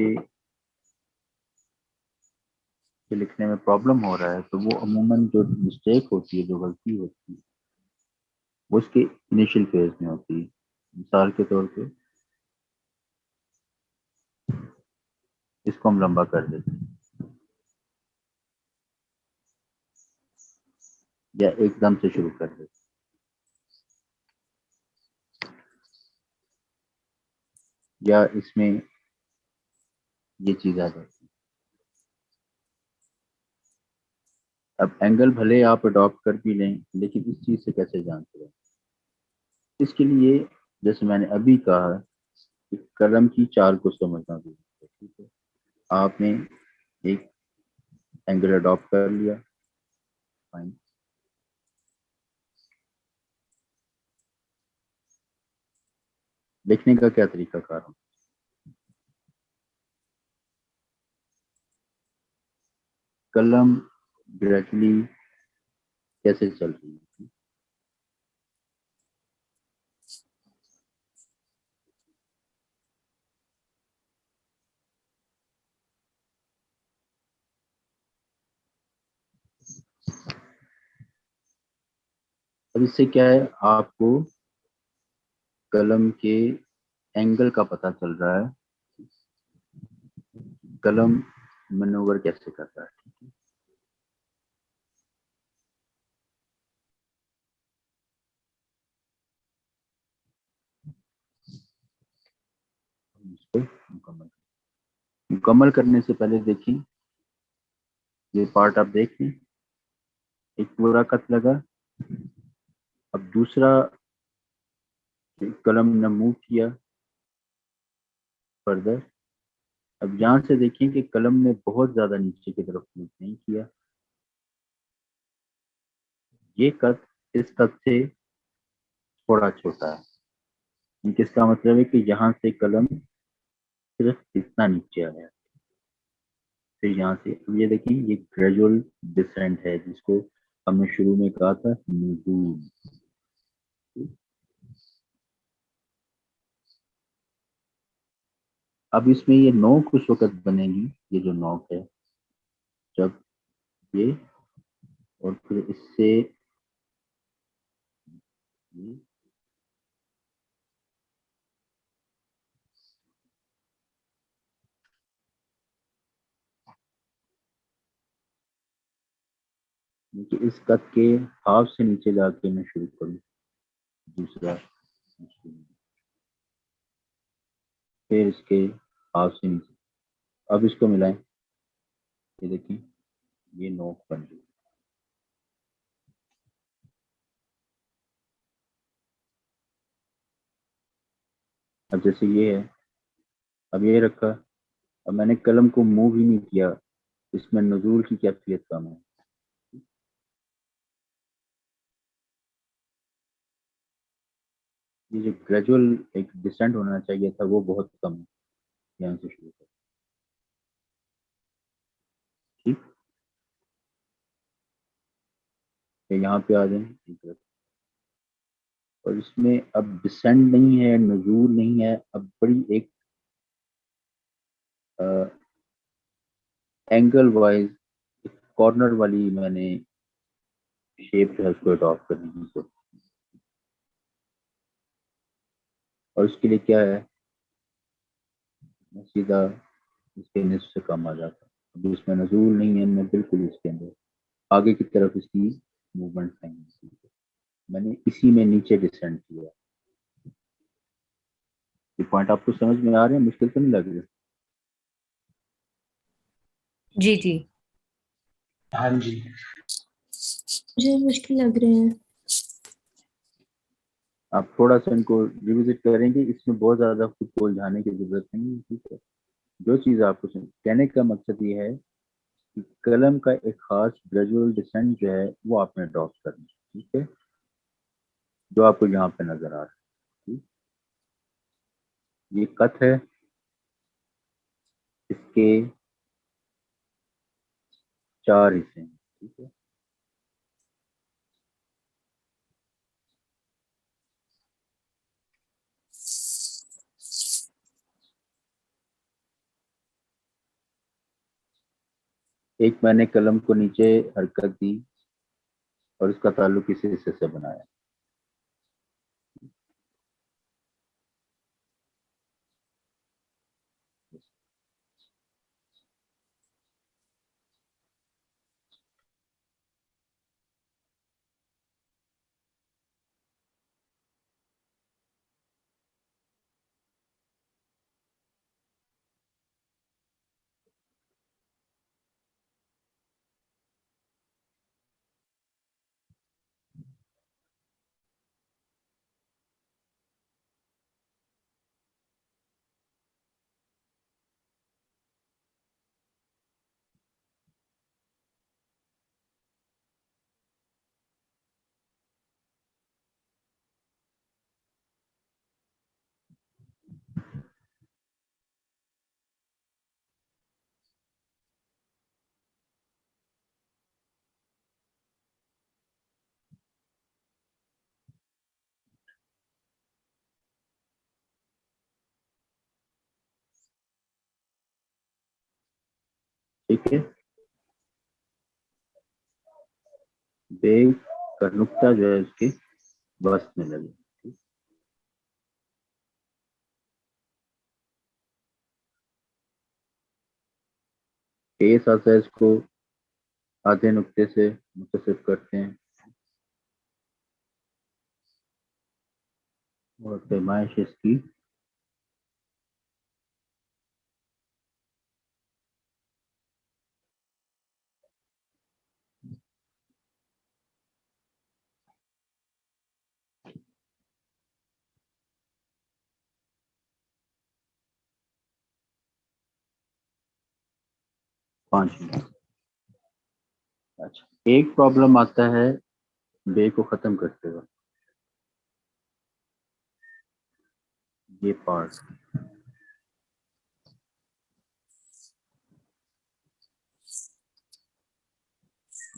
کے لکھنے میں پرابلم ہو رہا ہے تو وہ عموماً جو مسٹیک ہوتی ہے، جو غلطی ہوتی ہے، وہ اس کے انیشیل فیز میں ہوتی ہے۔ مثال کے طور پہ اس کو ہم لمبا کر دیتے ہیں یا ایک دم سے شروع کر دیتے ہیں، یا اس میں یہ چیز آ جاتی ہے۔ اب اینگل بھلے آپ اڈاپٹ کر بھی لیں، لیکن اس چیز سے کیسے جانتے ہیں؟ اس کے لیے جیسے میں نے ابھی کہا کہ قلم کی چال کو سمجھنا ضروری ہے، ٹھیک ہے، آپ نے ایک اینگل اڈاپٹ کر لیا، فائن، لکھنے کا کیا طریقہ کار ہوں؟ قلم ڈائریکٹلی کیسے چل رہی ہے؟ اب اس سے کیا ہے، آپ کو قلم کے اینگل کا پتہ چل رہا ہے، قلم منوور کیسے کرتا ہے، ٹھیک ہے۔ اس کو مکمل کرنے سے پہلے دیکھیں، یہ پارٹ آپ دیکھ لیں، ایک پورا خط لگا، اب دوسرا قلم نے موو کیا فردر، اب یہاں سے دیکھیں کہ قلم نے بہت زیادہ نیچے کی طرف موو نہیں کیا، یہ خط اس خط سے تھوڑا چھوٹا ہے، کس کا مطلب ہے کہ یہاں سے قلم صرف اتنا نیچے آیا، پھر یہاں سے یہ دیکھیں، یہ گریجول ڈسینٹ ہے جس کو ہم نے شروع میں کہا تھا نزول۔ اب اس میں یہ نوک اس وقت بنے گی، یہ جو نوک ہے، جب یہ اور پھر اس سے یہ اس قط کے ہاف سے نیچے جا کے میں شروع کروں دوسرا، پھر اس کے ہاف سے نیچے، اب اس کو ملائیں، یہ دیکھیں یہ نوک بن گئی. اب جیسے یہ ہے, اب یہ رکھا, اب میں نے قلم کو موو بھی نہیں کیا, اس میں نزول کی کیفیت کم ہے. یہ جو گریجول ایک ڈسینٹ ہونا چاہیے تھا وہ بہت کم ہے. یہاں سے شروع کر, ٹھیک ہے, یہاں پہ آ جائیں. اور اس میں اب ڈسینٹ نہیں ہے, نزول نہیں ہے, اب بڑی ایک اینگل وائز کارنر والی میں نے شیپ جو ہے اس کو اڈاپٹ کرنے کی کوشش. اور اس کے لیے کیا ہے, میں سیدھا اس کے نصف سے کم آ جاتا. اب اس میں نزول نہیں ہے, میں بالکل اس کے اندر آگے کی طرف اس کی موومنٹ نہیں, میں نے اسی میں نیچے ڈسینڈ کیا. یہ پوائنٹ آپ کو سمجھ میں آ رہے ہیں, مشکل تو نہیں لگ رہی؟ جی جی ہاں جی مجھے مشکل لگ رہے ہیں. آپ تھوڑا سا ان کو ریوزٹ کریں گے, اس میں بہت زیادہ خود کو الجھانے کی ضرورت نہیں ہے. ٹھیک ہے, جو چیز آپ کو کہنے کا مقصد یہ ہے کہ قلم کا ایک خاص گریجول ڈسینٹ جو ہے وہ آپ نے اڈاپٹ کرنا ہے. ٹھیک ہے, جو آپ کو یہاں پہ نظر آ رہا ہے. یہ کت ہے, اس کے 4 حصے ہیں. ٹھیک ہے, ایک میں نے قلم کو نیچے حرکت دی اور اس کا تعلق اس حصے سے بنایا. ٹھیک ہے, بیگ کا نقطہ جو ہے اس کے وسط میں لگے. ایس آتا ہے, اس کو آدھے نقطے سے متصف کرتے ہیں اور پیمائش اس کی 5 منٹ. اچھا, ایک پرابلم آتا ہے بے کو ختم کرتے وقت, یہ پارٹ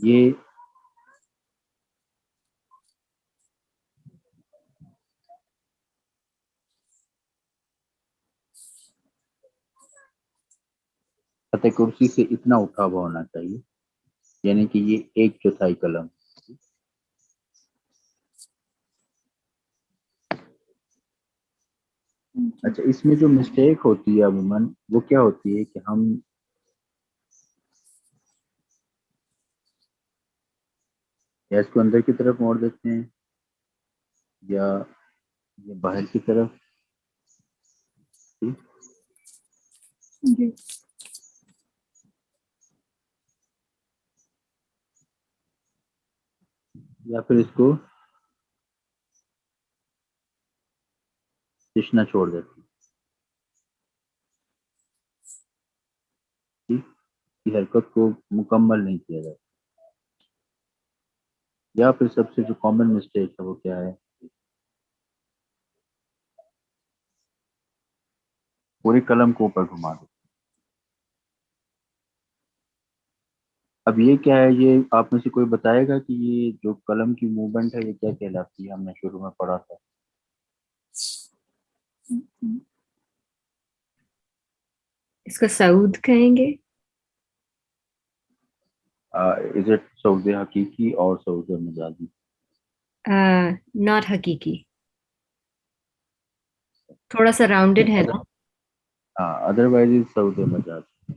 یہ فتح کرسی سے اتنا اٹھا ہوا ہونا چاہیے, یعنی کہ یہ 1/4 قلم. اچھا, اس میں جو مسٹیک ہوتی ہے عموماً وہ کیا ہوتی ہے کہ ہم یا اس کو اندر کی طرف موڑ دیتے ہیں یا یہ باہر کی طرف. جی یا پھر اس کو تشنا چھوڑ دیتے ہیں. ٹھیک، کی حرکت کو مکمل نہیں کیا جاتا. یا پھر سب سے جو کامن مسٹیک ہے وہ کیا ہے، پوری قلم کو اوپر گھما دو. اب یہ کیا ہے، یہ آپ میں سے کوئی بتائے گا کہ یہ جو قلم کی موومنٹ ہے یہ کیا کہلاتی ہے؟ ہم نے شروع میں پڑھا تھا. اس کو سعود کہیں گے. از اٹ سعود حقیقی اور سعود مجازی؟ ناٹ حقیقی، تھوڑا سا راؤنڈڈ ہے نا. ہاں، ادروائز سعود مجازی.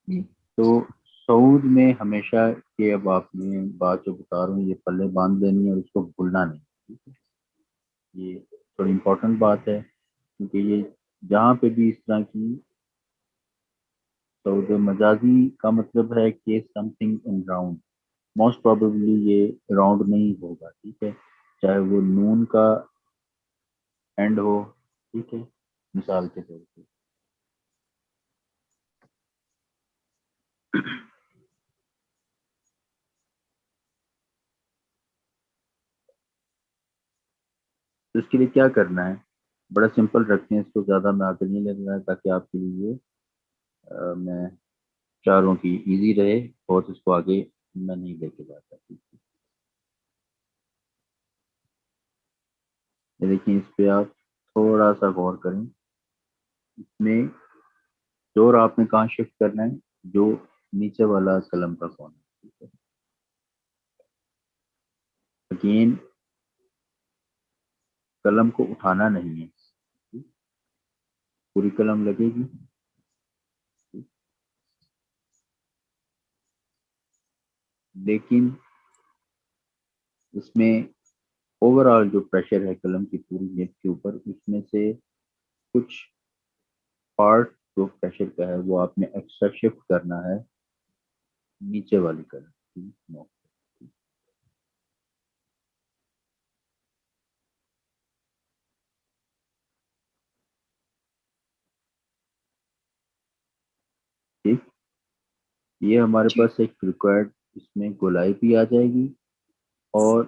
جی. تو سعود میں ہمیشہ یہ، اب آپ نے بات جو بتا رہا ہوں یہ پلے باندھ دینی ہے اور اس کو بھولنا نہیں. ٹھیک ہے، یہ تھوڑی امپورٹنٹ بات ہے کیونکہ یہ جہاں پہ بھی اس طرح کی سعود مجازی کا مطلب ہے کہ some thing in round, most probably یہ راؤنڈ نہیں ہوگا. ٹھیک ہے، چاہے وہ نون کا اینڈ ہو. ٹھیک ہے، مثال کے طور پہ تو اس کے لیے کیا کرنا ہے، بڑا سمپل رکھتے ہیں اس کو، زیادہ میں آگے نہیں لے رہا تاکہ آپ کے لیے میں چاروں کی ایزی رہے، اور اس کو آگے میں نہیں لے کے جاتا. ٹھیک ہے، یہ دیکھیں اس پہ آپ تھوڑا سا غور کریں. اس میں زور آپ نے کہاں شفٹ کرنا ہے، جو نیچے والا قلم کا کون ہے. ٹھیک ہے، اگین قلم کو اٹھانا نہیں ہے، پوری قلم لگے گی. لیکن اس میں اوور آل جو پریشر ہے قلم کی پوری نیب کے اوپر، اس میں سے کچھ پارٹ جو پریشر کا ہے وہ آپ نے ایکسٹرا شفٹ کرنا ہے نیچے والی قلم کی نوک. ٹھیک، یہ ہمارے جی پاس ایک ریکوائرڈ اس میں گولائی بھی آ جائے گی. اور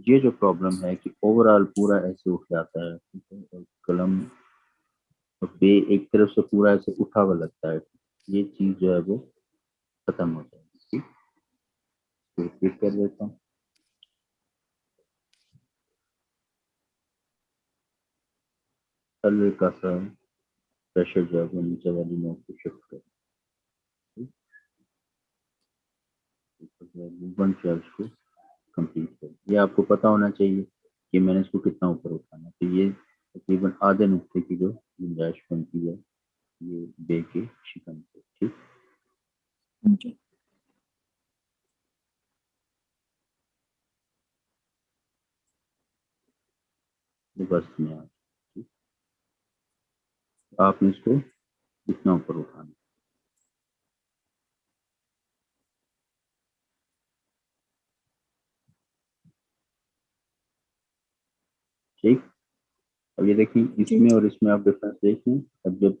یہ جو پرابلم ہے کہ اوور آل پورا ایسے اٹھ جاتا ہے. ٹھیک ہے، اور قلم پہ ایک طرف سے پورا ایسے اٹھا ہوا لگتا ہے، یہ چیز جو ہے وہ ختم ہو جائے گی. ٹھیک، تو ریپیٹ کر دیتا ہوں. ہلکا سا پریشر جو ہے وہ نیچے والی نوک کو شفٹ کریں. موومنٹ جو ہے اس کو کمپلیٹ کریں. یہ آپ کو پتا ہونا چاہیے کہ میں نے اس کو کتنا اوپر اٹھانا ہے. تو یہ تقریباً آدھے نقطے کی جو گنجائش بنتی ہے یہ بے کے شکن سے. ٹھیک، جی یہ بس میں ٹھیک، آپ نے اس کو اتنا اوپر اٹھانا. ٹھیک، اب یہ دیکھیں اس جی میں اور اس میں آپ ڈفرینس دیکھیں. اب جب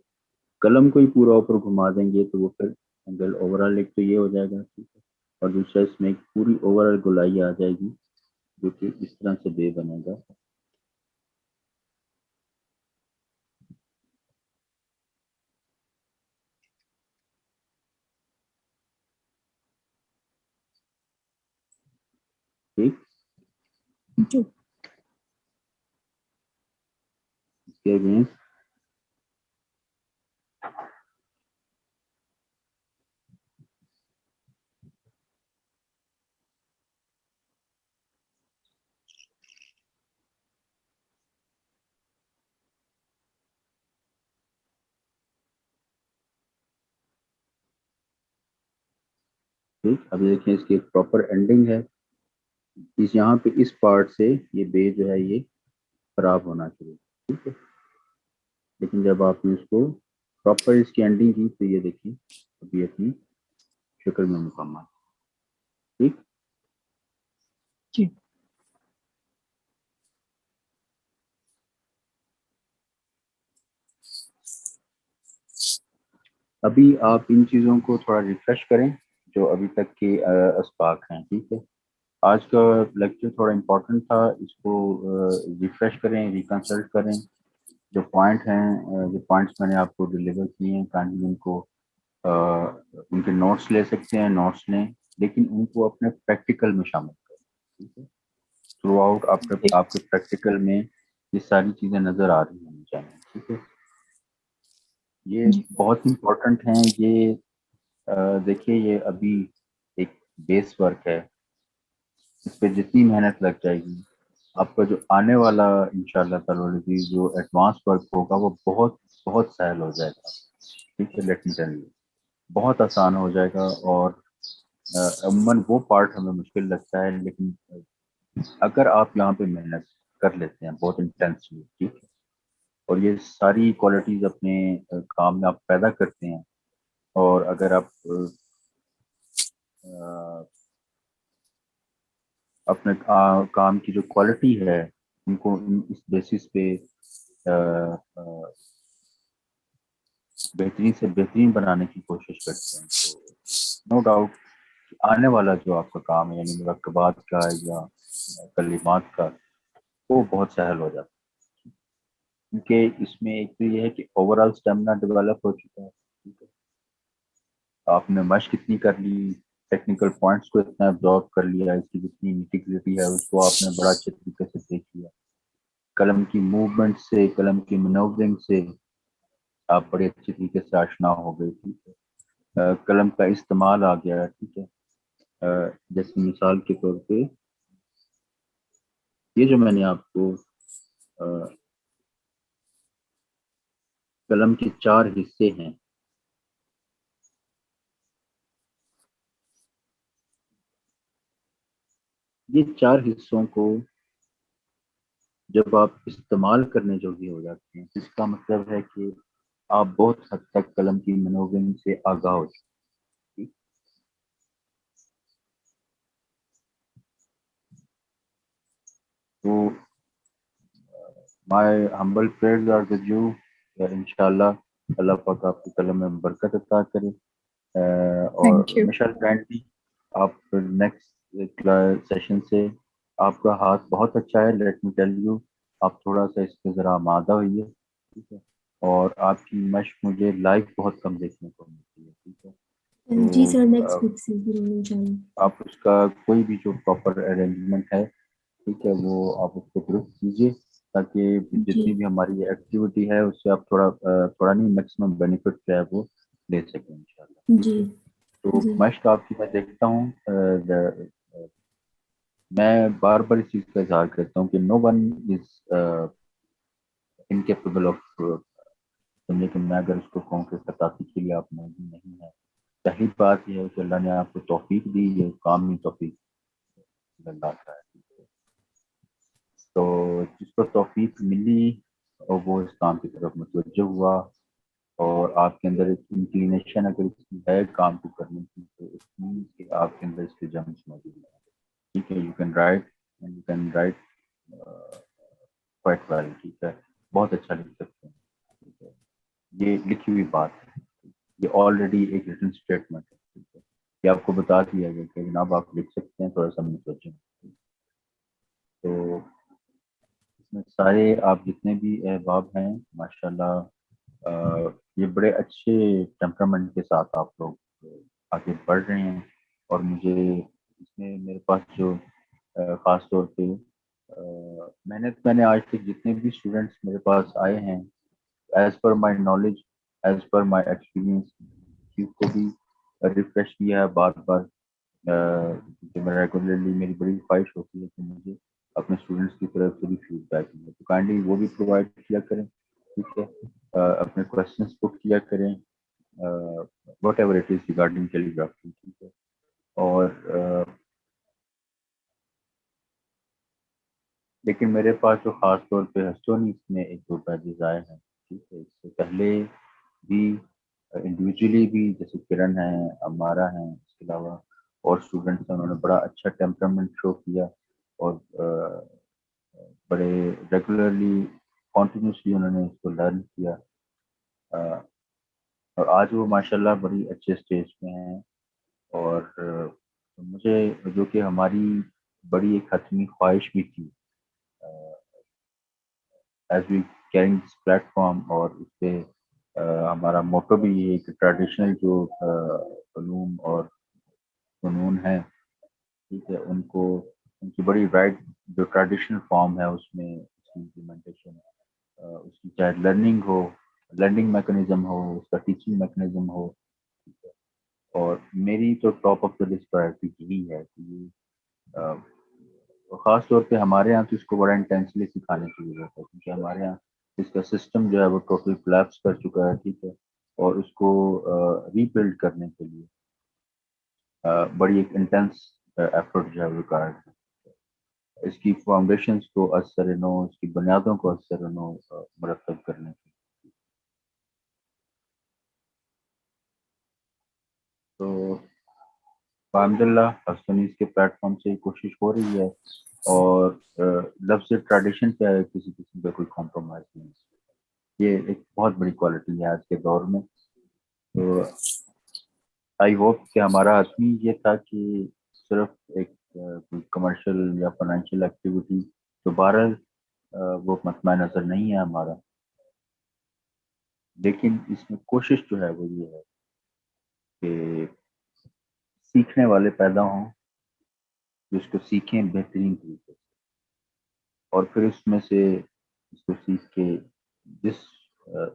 قلم کو ہی پورا اوپر گھما دیں گے تو وہ پھر اینگل اوور آل ایک تو یہ ہو جائے گا. ٹھیک ہے، اور دوسرا اس میں ایک پوری اوور آل گولائی آ جائے گی جو کہ اس طرح سے بے بنے گا. ٹھیک، جی اس کے اگینسٹ ٹھیک. اب دیکھیں اس کی ایک پراپر اینڈنگ ہے. اس یہاں پہ اس پارٹ سے یہ بے جو ہے یہ خراب ہونا شروع. ٹھیک ہے، لیکن جب آپ نے اس کو پراپر اس کی اینڈنگ کی تو یہ دیکھیں ابھی اپنی شکل میں مکمل. ٹھیک، جی ابھی آپ ان چیزوں کو تھوڑا ریفریش کریں جو ابھی تک کے اسباق ہیں. ٹھیک ہے, آج کا لیکچر تھوڑا امپورٹنٹ تھا, اس کو ریفریش کریں, ریکنسلٹ کریں. جو پوائنٹ ہیں, جو پوائنٹس میں نے آپ کو ڈلیور کیے ہیں, کائنڈلی ان کو ان کے نوٹس لے سکتے ہیں, نوٹس لیں, لیکن ان کو اپنے پریکٹیکل میں شامل کریں. ٹھیک ہے, تھرو آؤٹ آپ کے پریکٹیکل میں یہ ساری چیزیں نظر آ رہی ہونی چاہیے. ٹھیک ہے, یہ بہت امپورٹنٹ ہیں. یہ دیکھیے, یہ ابھی ایک بیس ورک ہے, اس پہ جتنی محنت لگ جائے گی, آپ کا جو آنے والا انشاءاللہ تعالی جو ایڈوانس ورک ہوگا وہ بہت بہت سہل ہو جائے گا. ٹھیک ہے, لیٹ می ٹیل یو, بہت آسان ہو جائے گا. اور عموماً وہ پارٹ ہمیں مشکل لگتا ہے, لیکن اگر آپ یہاں پہ محنت کر لیتے ہیں بہت انٹینسلی, ٹھیک ہے, اور یہ ساری کوالٹیز اپنے کام میں آپ پیدا کرتے ہیں, اور اگر آپ اپنے کام کی جو کوالٹی ہے ان کو اس بیسس پہ بہترین سے بہترین بنانے کی کوشش کرتے ہیں, تو نو ڈاؤٹ آنے والا جو آپ کا کام ہے, یعنی مرکبات کا یا کلمات کا, وہ بہت سہل ہو جاتا ہے. کیونکہ اس میں ایک تو یہ ہے کہ اوور آل اسٹیمنا ڈیولپ ہو چکا ہے. ٹھیک ہے, آپ نے مشق اتنی کر لی, ٹیکنیکل پوائنٹس کو اتنا ابزارو کر لیا, اس کی جتنی نیٹیگریٹی ہے اس کو آپ نے بڑا اچھے طریقے سے دیکھ لیا, قلم کی موومنٹ سے, قلم کی مینوورنگ سے آپ بڑے اچھے طریقے سے آشنا ہو گئے. ٹھیک ہے, قلم کا استعمال آ گیا. ٹھیک ہے, جیسے مثال کے طور پہ یہ جو میں نے آپ کو قلم کے 4 حصے ہیں, یہ 4 حصوں کو جب آپ استعمال کرنے جوگے ہو جاتے ہیں, اس کا مطلب ہے کہ آپ بہت حد تک قلم کی مینوورنگ سے آگاہ ہو چکے ہیں. تو مائی ہمبل پریئرز آر ود یو, انشاءاللہ اللہ پاک آپ کی قلم میں برکت عطا کرے. اور Thank you. مشال گرانٹی, آپ نیکسٹ سیشن سے آپ کا ہاتھ بہت اچھا ہے, لیٹ می ٹیل یو, آپ تھوڑا سا اس پہ ذرا آمادہ ہوئیے. ٹھیک ہے, اور آپ کی مشق مجھے لائف بہت کم دیکھنے کو ملتی ہے. ٹھیک ہے, جی سر, تو نیکسٹ ویک سے ضرور انشاءاللہ. آپ اس کا کوئی بھی جو پراپر ارینجمنٹ ہے, ٹھیک ہے, وہ آپ اس کو درست کیجیے, تاکہ جی جتنی بھی ہماری ایکٹیویٹی ہے اس سے آپ تھوڑا نہیں میکسیمم بینیفٹ جو ہے وہ لے سکیں انشاءاللہ. ٹھیک جی ہے, تو جی مشق آپ کی میں دیکھتا ہوں, میں بار بار اس چیز کا اظہار کرتا ہوں کہ نو ون از انکیپیبل آف, سمجھے کہ میں اگر اس کو کہوں کہ ستاسی کے لیے آپ نہیں ہے, پہلی بات یہ ہے کہ اللہ نے آپ کو توفیق دی, یہ کام میں توفیق اللہ کا ہے. تو جس کو توفیق ملی اور وہ اس کام کی طرف متوجہ ہوا, اور آپ کے اندر ایک انکلینیشن اگر اس کی ہے کام کو کرنے کی, تو اس means کہ آپ کے اندر اس کے جمس موجود ہے. ٹھیک ہے, you can write quite well. ٹھیک ہے, بہت اچھا لکھ سکتے ہیں. ٹھیک ہے, یہ لکھی ہوئی بات ہے, یہ آلریڈی ایک ریٹن اسٹیٹمنٹ ہے. ٹھیک ہے, یہ آپ کو بتا دیا گیا کہ جناب آپ لکھ سکتے ہیں, تھوڑا سا متوجہ. تو اس میں سارے آپ جتنے بھی احباب ہیں ماشاءاللہ, یہ بڑے اچھے ٹیمپرامنٹ کے ساتھ آپ لوگ آگے بڑھ رہے ہیں. اور مجھے اس میں میرے پاس جو خاص طور پہ میں نے آج تک جتنے بھی اسٹوڈنٹس میرے پاس آئے ہیں, as per my knowledge, as per my experience, چیز کو بھی ریفریش کیا ہے بار بار. میں ریگولرلی میری بڑی خواہش ہوتی ہے کہ مجھے اپنے اسٹوڈنٹس کی طرف سے بھی فیڈ بیک ملے, تو کائنڈلی وہ بھی پرووائڈ کیا کریں. ٹھیک ہے, اپنے کوشچنس پٹ کیا کریں, what ever it is regarding calligraphy. ٹھیک ہے, اور لیکن میرے پاس جو خاص طور پہ ہسٹونی میں 1-2 پیجز آئے ہیں. ٹھیک ہے, اس سے پہلے بھی انڈیویجولی بھی جیسے کرن ہیں, امارا ہیں, اس کے علاوہ اور اسٹوڈنٹس ہیں, انہوں نے بڑا اچھا ٹیمپرامنٹ شو کیا, اور بڑے ریگولرلی کنٹینیوسلی انہوں نے اس کو لرن کیا. اور آج وہ ماشاءاللہ بڑی اچھے سٹیج پہ ہیں، اور مجھے جو کہ ہماری بڑی ایک حتمی خواہش بھی تھی as we carrying this platform, اور اس پہ ہمارا موٹو بھی یہ ہے کہ ٹریڈیشنل جو علوم اور فنون ہیں، ٹھیک ہے، ان کی بڑی رائٹ جو ٹریڈیشنل فارم ہے اس میں اس کی امپلیمنٹیشن، اس کی چاہے لرننگ میکنزم ہو، اس کا ٹیچنگ میکنزم ہو، اور میری تو top of the list priority یہی ہے کہ یہ خاص طور پہ ہمارے یہاں تو اس کو بڑا انٹینسلی سکھانے کی ضرورت ہے، کیونکہ ہمارے یہاں اس کا سسٹم جو ہے وہ ٹوٹل کلیپس کر چکا ہے، ٹھیک ہے، اور اس کو ری بلڈ کرنے کے لیے بڑی ایک انٹینس ایفرٹ جو ہے وہ ریکوائرڈ ہے، اس کی فاؤنڈیشنز کو اثر نو، اس کی بنیادوں کو اثر نو مرتب کرنے کی. تو الحمد للہ حسنیز کے پلیٹ فارم سے کوشش ہو رہی ہے، اور لفظ ٹریڈیشن پہ کسی قسم کا کوئی کمپرومائز نہیں ہے. یہ ایک بہت بڑی کوالٹی ہے آج کے دور میں. تو آئی ہوپ کہ ہمارا حتمی یہ تھا کہ صرف ایک کوئی کمرشل یا فائنینشیل ایکٹیویٹی، تو بہرحال وہ مطمع نظر نہیں ہے ہمارا، لیکن اس میں کوشش جو ہے وہ یہ ہے کہ سیکھنے والے پیدا ہوں جو اس کو سیکھیں بہترین طریقے سے، اور پھر اس میں سے اس کو سیکھ کے جس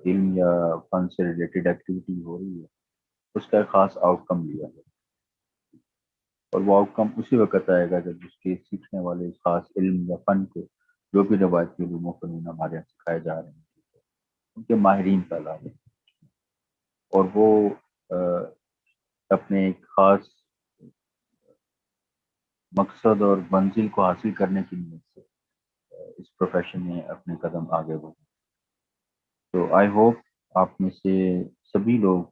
علم یا فن سے ریلیٹڈ ایکٹیویٹی ہو رہی ہے اس کا ایک خاص آؤٹ کم لیا ہے، اور وہ آؤٹ کم اسی وقت آئے گا جب اس کے سیکھنے والے اس خاص علم یا فن کو، جو بھی روایتی علوم و فنون ہمارے یہاں سکھائے جا رہے ہیں، ان کے ماہرین پیدا ہوں، اور وہ اپنے ایک خاص مقصد اور منزل کو حاصل کرنے کی نیت سے اس پروفیشن میں اپنے قدم آگے بڑھیں. تو آئی ہوپ آپ میں سے سبھی لوگ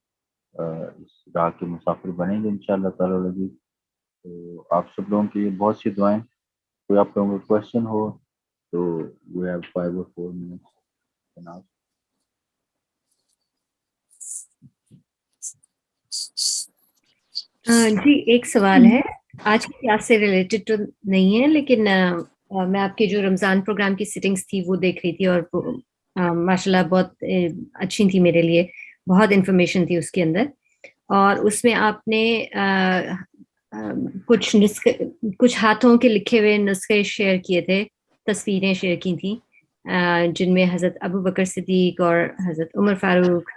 اس راہ کے مسافر بنیں گے انشاءاللہ تعالی لگی. تو آپ سب لوگوں کے لیے بہت سی دعائیں. کوئی آپ لوگوں کو کوشچن ہو تو وی ہیو 5 or 4 minutes جناب. جی ایک سوال ہے، آج کی کلاس سے ریلیٹڈ تو نہیں ہے، لیکن میں آپ کے جو رمضان پروگرام کی سیٹنگز تھی وہ دیکھ رہی تھی، اور ماشاءاللہ بہت اچھی تھی میرے لیے، بہت انفارمیشن تھی اس کے اندر، اور اس میں آپ نے کچھ ہاتھوں کے لکھے ہوئے نسخے شیئر کیے تھے، تصویریں شیئر کی تھیں، جن میں حضرت ابو بکر صدیق اور حضرت عمر فاروق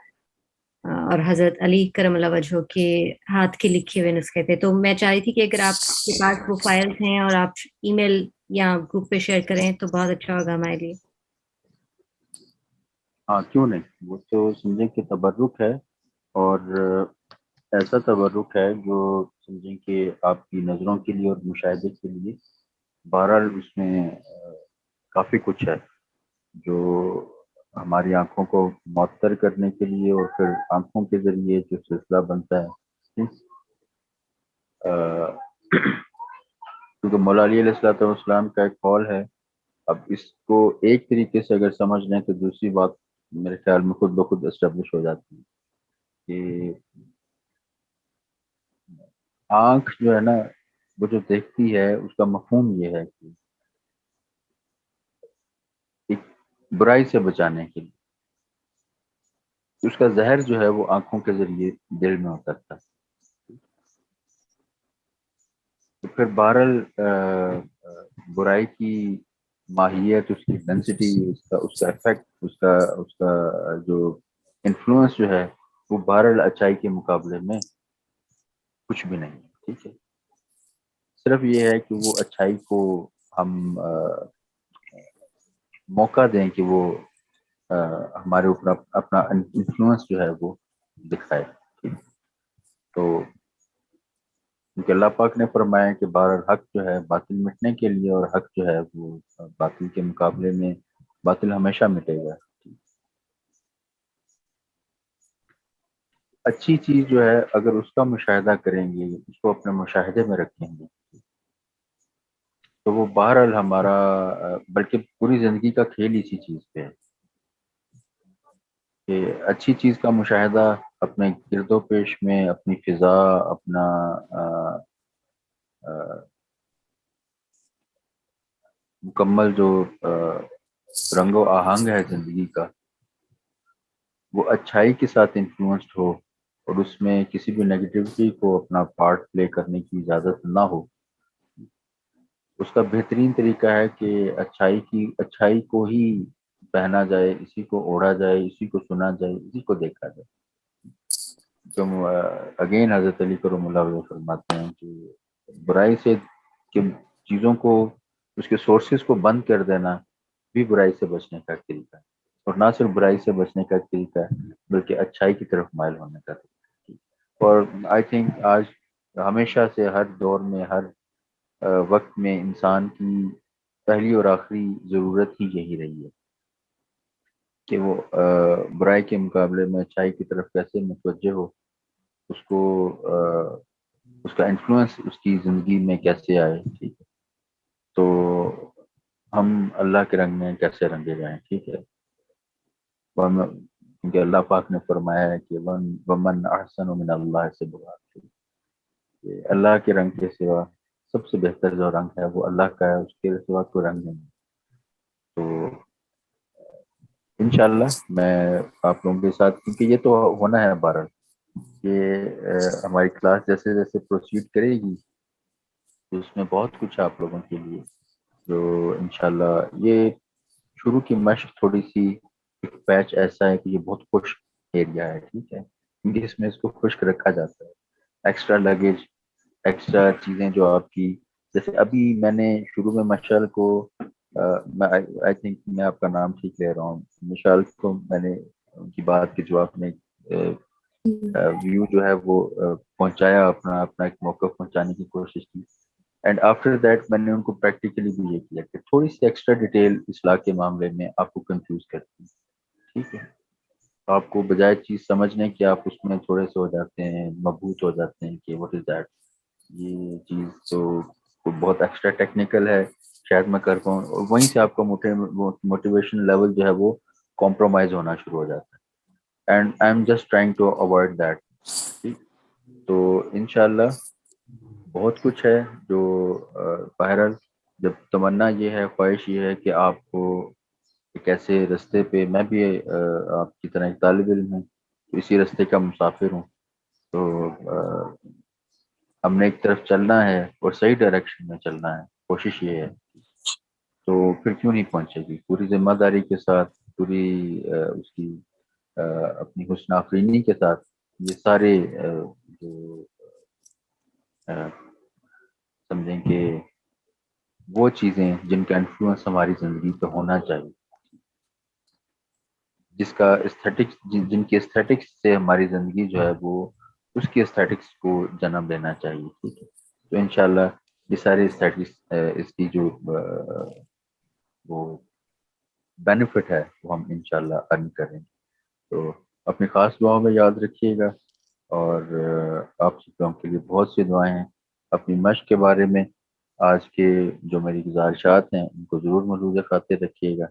اور حضرت علی کرم اللہ وجہہ کے ہاتھ کے لکھے ہوئے نسخے تھے. تو میں چاہ رہی تھی کہ اگر آپ کے پاس وہ فائلز ہیں اور آپ ای میل یا گروپ پہ شیئر کریں تو بہت اچھا ہوگا ہمارے لیے. ہاں کیوں نہیں، وہ تو سمجھیں کہ تبرک ہے، اور ایسا تبرک ہے جو سمجھیں کہ آپ کی نظروں کے لیے اور مشاہدے کے لیے. بہرحال اس میں کافی کچھ ہے جو ہماری آنکھوں کو معطر کرنے کے لیے، اور پھر آنکھوں کے ذریعے جو سلسلہ بنتا ہے، کیونکہ مولا علی علیہ السلام کا ایک قول ہے. اب اس کو ایک طریقے سے اگر سمجھ لیں تو دوسری بات میرے خیال میں خود بخود اسٹیبلش ہو جاتی ہے کہ آنکھ جو ہے نا وہ جو دیکھتی ہے اس کا مفہوم یہ ہے کہ ایک برائی سے بچانے کے لیے اس کا زہر جو ہے وہ آنکھوں کے ذریعے دل میں اترتا ہے. تو پھر بہرحال برائی کی ماہیت، اس کی ڈینسٹی، اس کا افیکٹ، اس کا جو انفلوئنس جو ہے وہ بہرحال اچائی کے مقابلے میں کچھ بھی نہیں ہے. ٹھیک ہے، صرف یہ ہے کہ وہ اچھائی کو ہم موقع دیں کہ وہ ہمارے اوپر اپنا انفلوئنس جو ہے وہ دکھائے. تو کیونکہ اللہ پاک نے فرمایا کہ بہرحال حق جو ہے باطل مٹنے کے لیے، اور حق جو ہے وہ باطل کے مقابلے میں باطل ہمیشہ مٹے گا. اچھی چیز جو ہے اگر اس کا مشاہدہ کریں گے، اس کو اپنے مشاہدے میں رکھیں گے، تو وہ بہرحال ہمارا بلکہ پوری زندگی کا کھیل اسی چیز پہ ہے کہ اچھی چیز کا مشاہدہ اپنے گرد و پیش میں اپنی فضا، اپنا مکمل جو رنگ و آہنگ ہے زندگی کا، وہ اچھائی کے ساتھ انفلوئنسڈ ہو اور اس میں کسی بھی نیگیٹیوٹی کو اپنا پارٹ پلے کرنے کی اجازت نہ ہو. اس کا بہترین طریقہ ہے کہ اچھائی کو ہی پہنا جائے، اسی کو اوڑھا جائے، اسی کو سنا جائے، اسی کو دیکھا جائے. اگین حضرت علی کرم اللہ وجہ فرماتے ہیں کہ برائی سے کہ چیزوں کو، اس کے سورسز کو بند کر دینا بھی برائی سے بچنے کا طریقہ ہے، اور نہ صرف برائی سے بچنے کا طریقہ ہے بلکہ اچھائی کی طرف مائل ہونے کا طریقہ ہے. اور آئی تھنک آج ہمیشہ سے ہر دور میں، ہر وقت میں انسان کی پہلی اور آخری ضرورت ہی یہی رہی ہے کہ وہ برائی کے مقابلے میں اچھائی کی طرف کیسے متوجہ ہو، اس کو اس کا انفلوئنس اس کی زندگی میں کیسے آئے. ٹھیک ہے، تو ہم اللہ کے رنگ میں کیسے رنگے جائیں. ٹھیک ہے، کیونکہ اللہ پاک نے فرمایا ہے کہ ومن احسن من اللہ سے برا، کہ اللہ کے رنگ کے سوا سب سے بہتر جو رنگ ہے وہ اللہ کا ہے، اس کے سوا کوئی رنگ نہیں. تو انشاءاللہ میں آپ لوگوں کے ساتھ، کیونکہ یہ تو ہونا ہے بہرحال، کہ ہماری کلاس جیسے جیسے پروسیڈ کرے گی تو اس میں بہت کچھ ہے آپ لوگوں کے لیے، جو انشاءاللہ یہ شروع کی مشق تھوڑی سی ایک پیچ ایسا ہے کہ یہ بہت خشک ایریا ہے. ٹھیک ہے، کیونکہ اس میں اس کو خشک رکھا جاتا ہے. ایکسٹرا لگیج، ایکسٹرا چیزیں جو آپ کی، جیسے ابھی میں نے شروع میں مشعل کو آئی تھنک میں آپ کا نام ٹھیک لے رہا ہوں، مشعل کو میں نے ان کی بات کے جواب میں ویو جو ہے وہ پہنچایا، اپنا ایک موقف پہنچانے کی کوشش کی. اینڈ آفٹر دیٹ میں نے ان کو پریکٹیکلی بھی یہ کیا کہ تھوڑی سی ایکسٹرا ڈیٹیل اصلاح کے معاملے میں آپ کو کنفیوز کرتی ہے. ٹھیک ہے، آپ کو بجائے چیز سمجھنے کہ آپ اس میں تھوڑے سے ہو جاتے ہیں، مبہوت ہو جاتے ہیں کہ واٹ از دیٹ، یہ چیز تو بہت ایکسٹرا ٹیکنیکل ہے، شاید میں کر پاؤں، اور وہیں سے آپ کا موٹیویشن لیول جو ہے وہ کمپرومائز ہونا شروع ہو جاتا ہے. And I am just trying to avoid that. ٹھیک، تو انشاءاللہ بہت کچھ ہے جو بہرحال جب تمنا یہ ہے، خواہش یہ ہے کہ آپ کو ایک ایسے رستے پہ، میں بھی آپ کی طرح ایک طالب علم ہوں، اسی رستے کا مسافر ہوں، تو ہم نے ایک طرف چلنا ہے اور صحیح ڈائریکشن میں چلنا ہے، کوشش یہ ہے. تو پھر کیوں نہیں پہنچے گی پوری ذمہ داری کے ساتھ، پوری اس کی اپنی حسن آفرینی کے ساتھ. یہ سارے جو سمجھیں کہ وہ چیزیں جن کا انفلوئنس ہماری زندگی پہ ہونا چاہیے، جس کا استھیٹکس، جن کے استھیٹکس سے ہماری زندگی جو ہے وہ اس کی استھیٹکس کو جنم دینا چاہیے. ٹھیک ہے، تو انشاءاللہ یہ سارے استھیٹکس، اس کی جو وہ بینیفٹ ہے وہ ہم انشاءاللہ ارن کریں گے. تو اپنی خاص دعاؤں میں یاد رکھیے گا، اور آپ سب کے لیے بہت سی دعائیں ہیں. اپنی مشق کے بارے میں آج کے جو میری گزارشات ہیں ان کو ضرور ملحوظ خاطر رکھیے گا.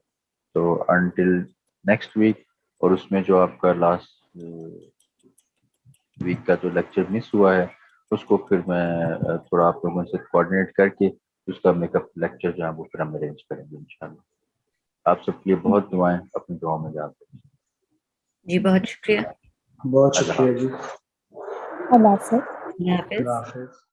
تو انٹل نیکسٹ ویک، اور اس میں جو آپ کا لاسٹ ویک کا جو لیکچر مس ہوا ہے اس کو پھر میں تھوڑا آپ لوگوں سے کوآرڈینیٹ کر کے اس کا میک اپ لیکچر جو ہے وہ پھر ہم ارینج کریں گے انشاءاللہ. آپ سب کے لیے بہت دعائیں، اپنی دعاؤں میں یاد رکھیں. جی بہت شکریہ. بہت شکریہ جی. اللہ حافظ. اللہ حافظ. اللہ حافظ.